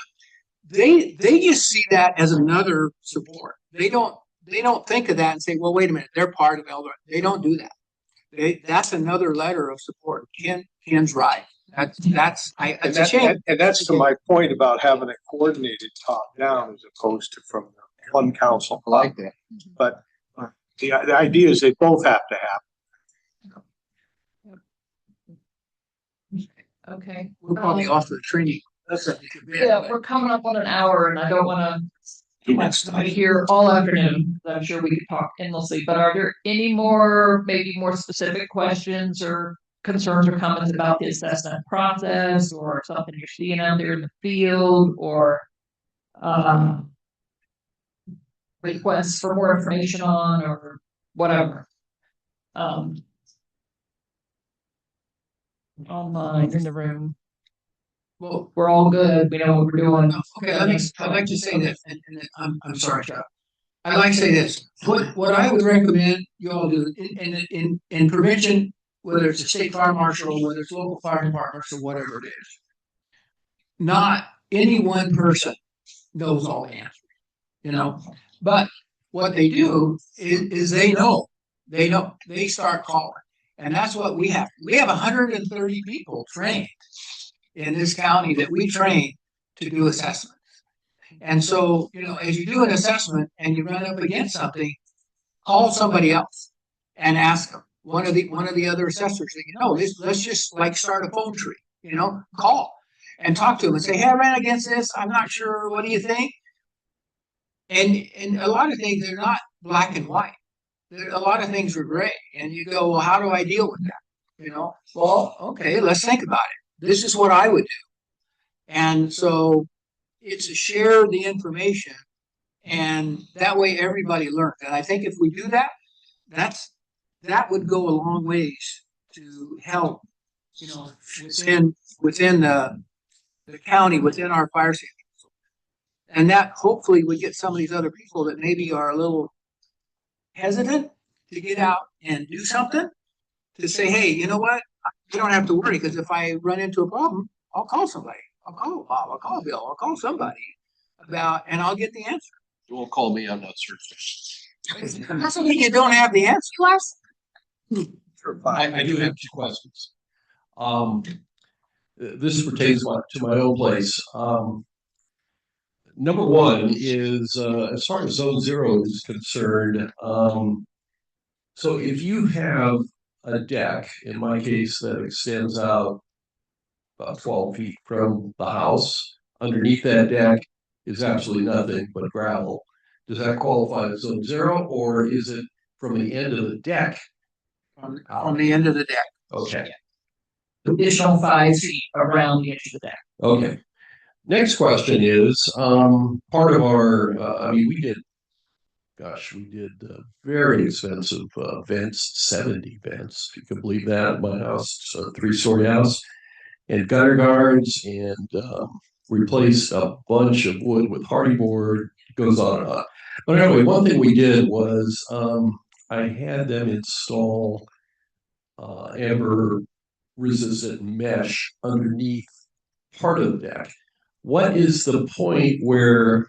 They just see that as another support. They don't think of that and say, well, wait a minute, they're part of El Dorado. They don't do that. That's another letter of support. Ken's right. It's a shame. And that's to my point about having it coordinated top down as opposed to from one council. I like that. But the idea is they both have to happen. Okay. We're probably off the training. Yeah, we're coming up on an hour, and I don't want to be here all afternoon. I'm sure we could talk endlessly, but are there any more, maybe more specific questions or concerns or comments about the assessment process, or something you're seeing out there in the field, or requests for more information on, or whatever? Online in the room. Well, We're all good. We know what we're doing. okay, I'd like to say this, and I'm sorry, Chuck. I'd like to say this. What I would recommend you all do in prevention, whether it's a state fire marshal, whether it's local fire departments or whatever it is, not any one person knows all the answers, but what they do is they start calling. And that's what we have. We have 130 people trained in this county that we train to do assessments. And so, as you do an assessment and you run up against something, call somebody else and ask them. One of the other assessors that let's just like start a phone tree, call and talk to them and say, hey, I ran against this. I'm not sure. What do you think? And a lot of things, they're not black and white. A lot of things are gray. And you go, well, how do I deal with that? Well, okay, let's think about it. This is what I would do. And so it's to share the information, and that way everybody learns. And I think if we do that, that would go a long ways to help, within the county, within our fire safety. And that hopefully would get some of these other people that maybe are a little hesitant to get out and do something, to say, hey, you know what? You don't have to worry, because if I run into a problem, I'll call somebody. I'll call Bob. I'll call Bill. I'll call somebody and I'll get the answer. You won't call me. I'm not certain. That's something you don't have the answer. I do have two questions. This pertains to my own place. Number one is, as far as Zone 0 is concerned, so if you have a deck, in my case, that extends out about 12 feet from the house, underneath that deck is absolutely nothing but gravel. Does that qualify as Zone 0, or is it from the end of the deck? On the end of the deck. Okay. Additional 5 feet around the edge of the deck. Okay. Next question is, part of our, we did very expensive vents, 70 vents, if you can believe that, at my house. It's a 3-story house, and gutter guards and replaced a bunch of wood with hardy board, goes on and on. But anyway, one thing we did was I had them install amber resistant mesh underneath part of the deck. What is the point where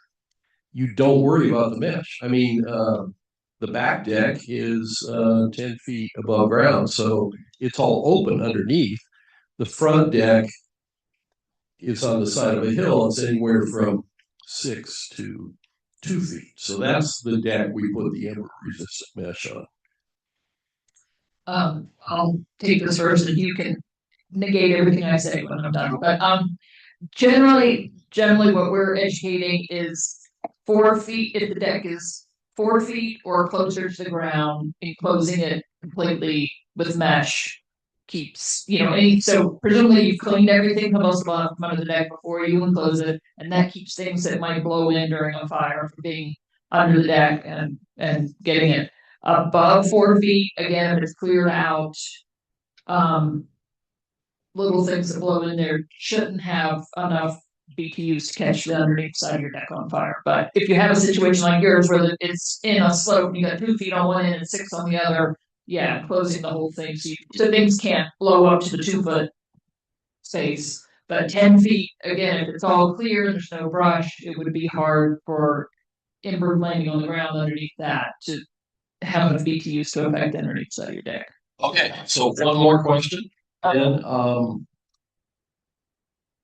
you don't worry about the mesh? I mean, the back deck is 10 feet above ground, so it's all open underneath. The front deck is on the side of a hill. It's anywhere from 6 to 2 feet. So that's the deck we put the amber resistant mesh on. I'll take this first and you can negate everything I say when I'm done. But generally what we're educating is 4 feet if the deck is 4 feet or closer to the ground, enclosing it completely with mesh keeps, so presumably you've cleaned everything from most bottom of the deck before you enclose it, and that keeps things that might blow in during a fire from being under the deck and getting it above 4 feet. Again, if it's cleared out, little things that blow in there shouldn't have enough BTUs to catch the underneath side of your deck on fire. But if you have a situation like yours where it's in a slope and you got 2 feet on one end and 6 on the other, yeah, closing the whole thing so things can't blow up to the 2 foot space. But 10 feet, again, if it's all clear, there's no brush, it would be hard for ember landing on the ground underneath that to have enough BTUs to affect the underneath side of your deck. Okay, so one more question. And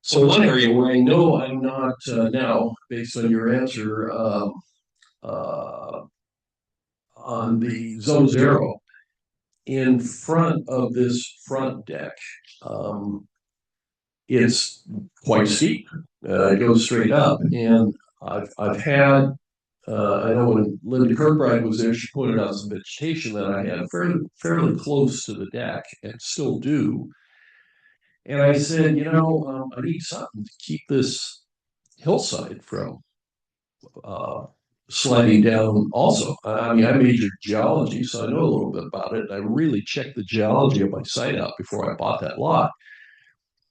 so one area where I know I'm not now, based on your answer on the Zone Zero, in front of this front deck, it's quite steep. It goes straight up, and I've had. I know when Linda Kirkbride was there, she pointed out some vegetation that I had fairly close to the deck, and still do. And I said, I need something to keep this hillside from sliding down also. I mean, I majored geology, so I know a little bit about it. I really checked the geology of my site out before I bought that lot.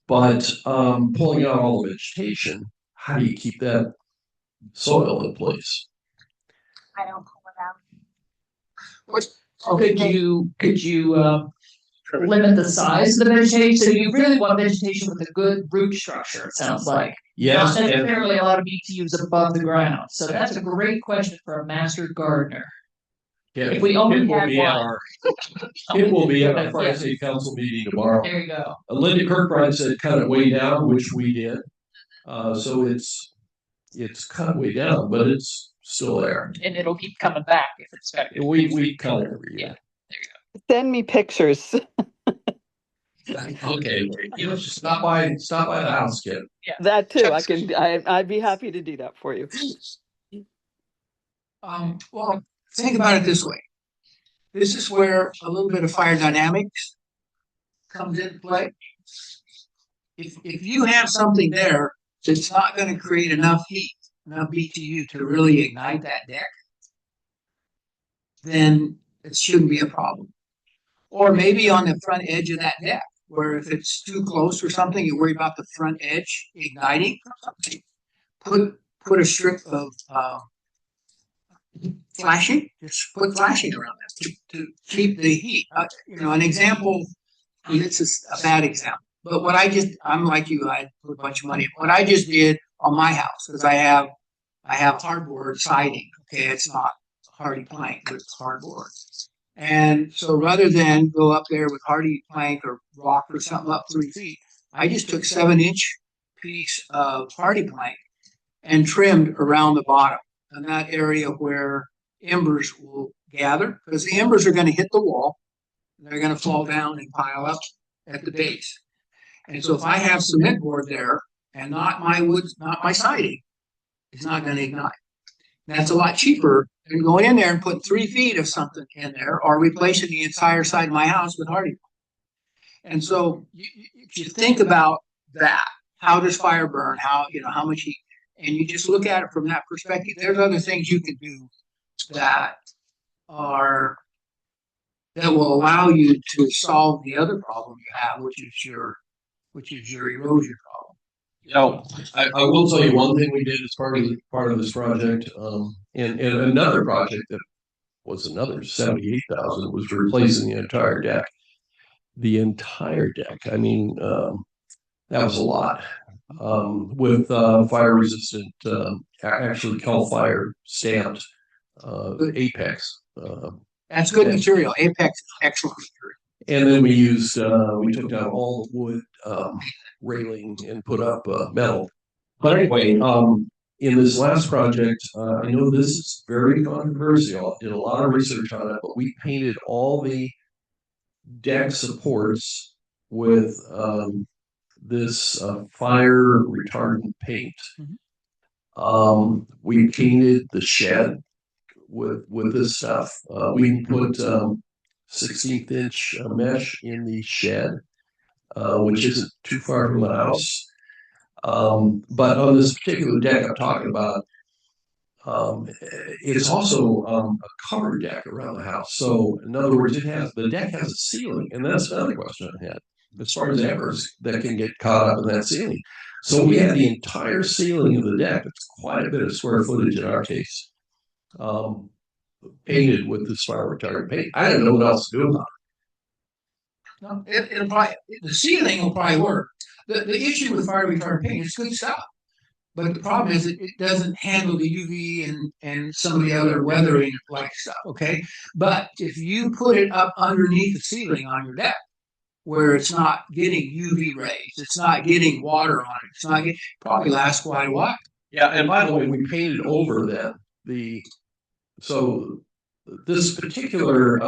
But pulling out all the vegetation, how do you keep that soil in place? I don't pull it out. Could you limit the size of the vegetation? So you really want vegetation with a good root structure, it sounds like. Yes. Not necessarily a lot of BTUs above the ground. So that's a great question for a master gardener. Yeah, if we only had one. It will be at our Fire State Council meeting tomorrow. There you go. Linda Kirkbride said cut it way down, which we did. So it's cut way down, but it's still there. And it'll keep coming back if it's cut. We cut it every year. Yeah. There you go. Send me pictures. Okay, stop by the house, kid. Yeah. That too. I'd be happy to do that for you. Well, think about it this way. This is where a little bit of fire dynamics comes into play. If you have something there that's not going to create enough heat, enough BTU to really ignite that deck, then it shouldn't be a problem. Or maybe on the front edge of that deck, where if it's too close or something, you worry about the front edge igniting or something. Put a strip of flashing, just put flashing around that to keep the heat. An example, this is a bad example, but I'm like you, I put a bunch of money. What I just did on my house is I have hardboard siding. Okay, it's not hardy plank, but it's hardboard. And so rather than go up there with hardy plank or rock or something up 3 feet, I just took 7-inch piece of hardy plank and trimmed around the bottom in that area where embers will gather, because the embers are going to hit the wall. They're going to fall down and pile up at the base. And so if I have cement board there and not my wood, not my siding, it's not going to ignite. That's a lot cheaper than going in there and putting 3 feet of something in there or replacing the entire side of my house with hardy. And so if you think about that, how does fire burn? How much heat? And you just look at it from that perspective. There's other things you can do that will allow you to solve the other problem you have, which is your erosion problem. You know, I will tell you one thing we did as part of this project, and another project that was another 78,000 was replacing the entire deck. The entire deck. I mean, that was a lot. With fire resistant, actually Cal Fire stamped Apex. That's good material. Apex is excellent material. And then we took down all the wood railing and put up metal. But anyway, in this last project, I know this is very controversial. Did a lot of research on it, but we painted all the deck supports with this fire retardant paint. We painted the shed with this stuff. We put 16th inch mesh in the shed, which isn't too far from the house. But on this particular deck I'm talking about, it's also a covered deck around the house. So in other words, the deck has a ceiling, and that's another question I had. As far as embers that can get caught up in that ceiling. So we had the entire ceiling of the deck. It's quite a bit of square footage in our case. Painted with this fire retardant paint. I didn't know what else to do about it. No, it'll probably, the ceiling will probably work. The issue with fire retardant paint is good stuff. But the problem is it doesn't handle the UV and some of the other weathering like stuff, okay? But if you put it up underneath the ceiling on your deck, where it's not getting UV rays, it's not getting water on it, it's not getting, probably lasts quite a while. Yeah, and by the way, we painted over then so this particular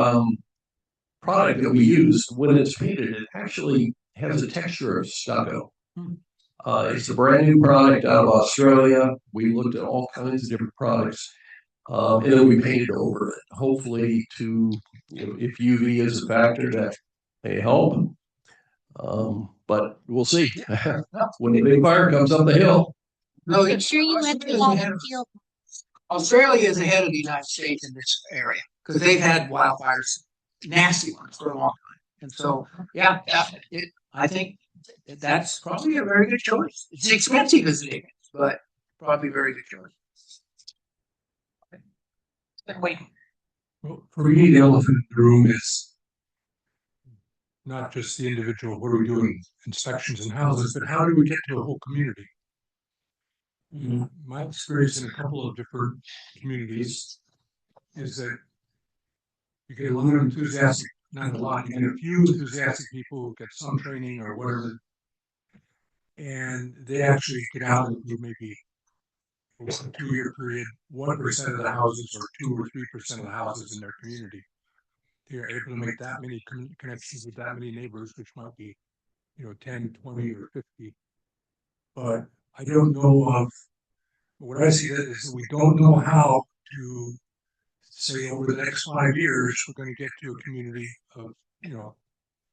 product that we used, when it's painted, it actually has a texture of stucco. It's a brand new product out of Australia. We looked at all kinds of different products, and then we painted over it. Hopefully, if UV is a factor, that may help. But we'll see. When the big fire comes up the hill. No, Make sure you let the water feel. Australia is ahead of the United States in this area because they've had wildfires, nasty ones, for a long time. And so, yeah, I think that's probably a very good choice. It's expensive as it is, but probably a very good choice. Wait. Well, for me, the elephant in the room is not just the individual, what are we doing, inspections in houses, but how do we get to a whole community? My experience in a couple of different communities is that you get a lot of enthusiastic, not a lot, you get a few enthusiastic people who get some training or whatever, and they actually get out and do maybe over a 2-year period, 1% of the houses or 2 or 3% of the houses in their community. They're able to make that many connections with that many neighbors, which might be, 10, 20, or 50. But I don't know of, what I see is we don't know how to say over the next 5 years, we're going to get to a community of,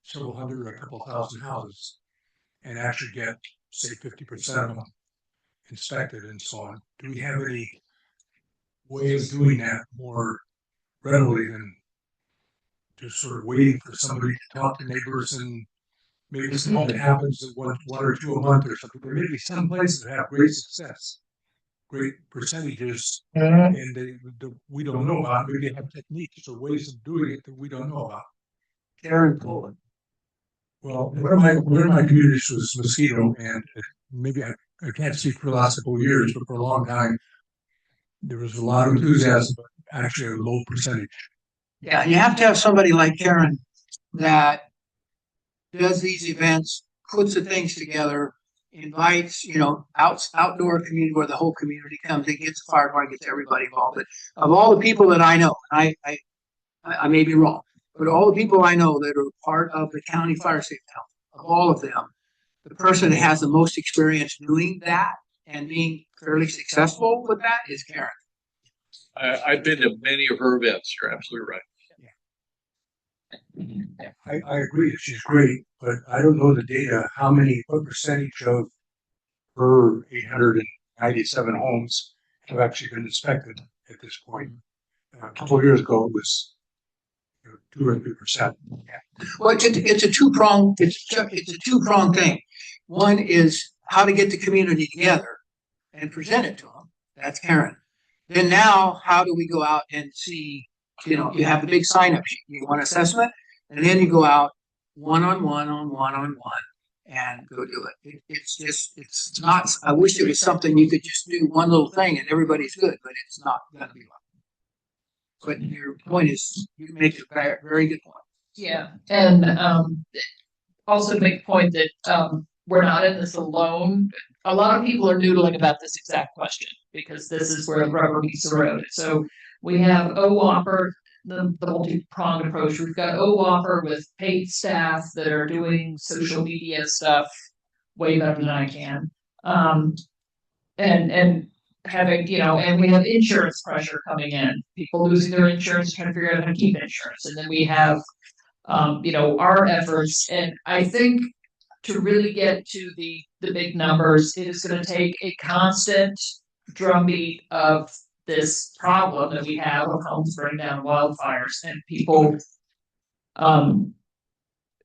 several hundred or a couple thousand houses and actually get, say, 50% of them inspected and so on. Do we have any way of doing that more readily than just sort of waiting for somebody to talk to neighbors and maybe something happens at one or two a month or something? There may be some places that have great success, great percentages, and we don't know about. Maybe they have techniques or ways of doing it that we don't know about. Karen Poland. Well, one of my communities was mosquito, and maybe I can't speak for the last couple of years, but for a long time, there was a lot of enthusiasm, but actually a low percentage. Yeah, you have to have somebody like Karen that does these events, puts the things together, invites, outdoor community where the whole community comes and gets the fire department, gets everybody involved. But of all the people that I know, I may be wrong, but all the people I know that are part of the county fire safety council, of all of them, the person that has the most experience doing that and being fairly successful with that is Karen. I've been to many of her events. You're absolutely right. I agree that she's great, but I don't know the data, what percentage of her 897 homes have actually been inspected at this point. A couple of years ago, it was 2 or 3%. Well, it's a two-pronged thing. One is how to get the community together and present it to them. That's Karen. Then now, how do we go out and see, you have the big sign up sheet, you want assessment, and then you go out one-on-one and go do it. It's not, I wish it was something you could just do one little thing and everybody's good, but it's not gonna be like. But your point is, you make a very good point. Yeah, and also make a point that we're not in this alone. A lot of people are noodling about this exact question because this is where the rubber meets the road. So we have OWOPR, the multi-pronged approach. We've got OWOPR with paid staff that are doing social media stuff way better than I can. And having, and we have insurance pressure coming in, people losing their insurance, trying to figure out how to keep insurance. And then we have, our efforts. And I think to really get to the big numbers, it is going to take a constant drumbeat of this problem that we have of homes burning down, wildfires, and people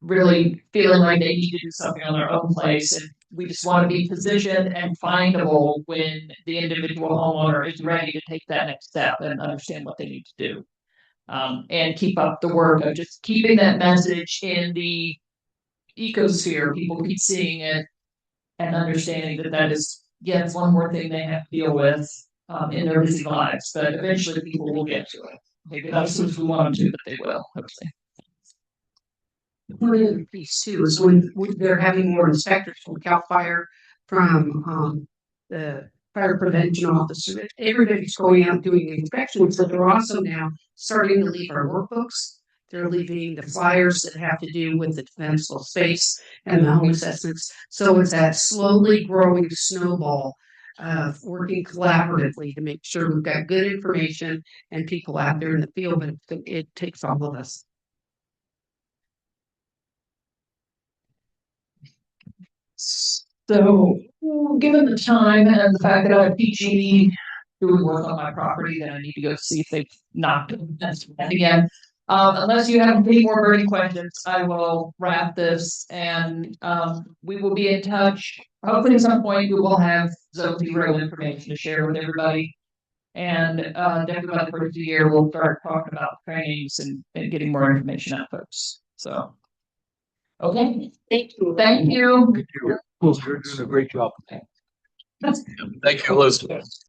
really feeling like they need to do something on their own place. And we just want to be positioned and findable when the individual homeowner is ready to take that next step and understand what they need to do. And keep up the work of just keeping that message in the ecosphere. People keep seeing it and understanding that is, it's one more thing they have to deal with in their busy lives. But eventually people will get to it. Maybe not as soon as we want them to, but they will, hopefully. One other piece too is when they're having more inspectors from CAL FIRE, from the fire prevention officer, everybody's going out doing inspections, but they're also now starting to leave our workbooks. They're leaving the flyers that have to do with the defensible space and the home assessments. So it's that slowly growing snowball of working collaboratively to make sure we've got good information and people out there in the field, but it takes all of us. So, given the time and the fact that I have PG doing work on my property, then I need to go see if they've knocked it again. Unless you have any more burning questions, I will wrap this, and we will be in touch. Hopefully at some point we will have Zone Zero information to share with everybody. And definitely by the first of the year, we'll start talking about trainings and getting more information out, folks. So, okay. Thank you. Thank you. You're doing a great job. Thank you, Elizabeth.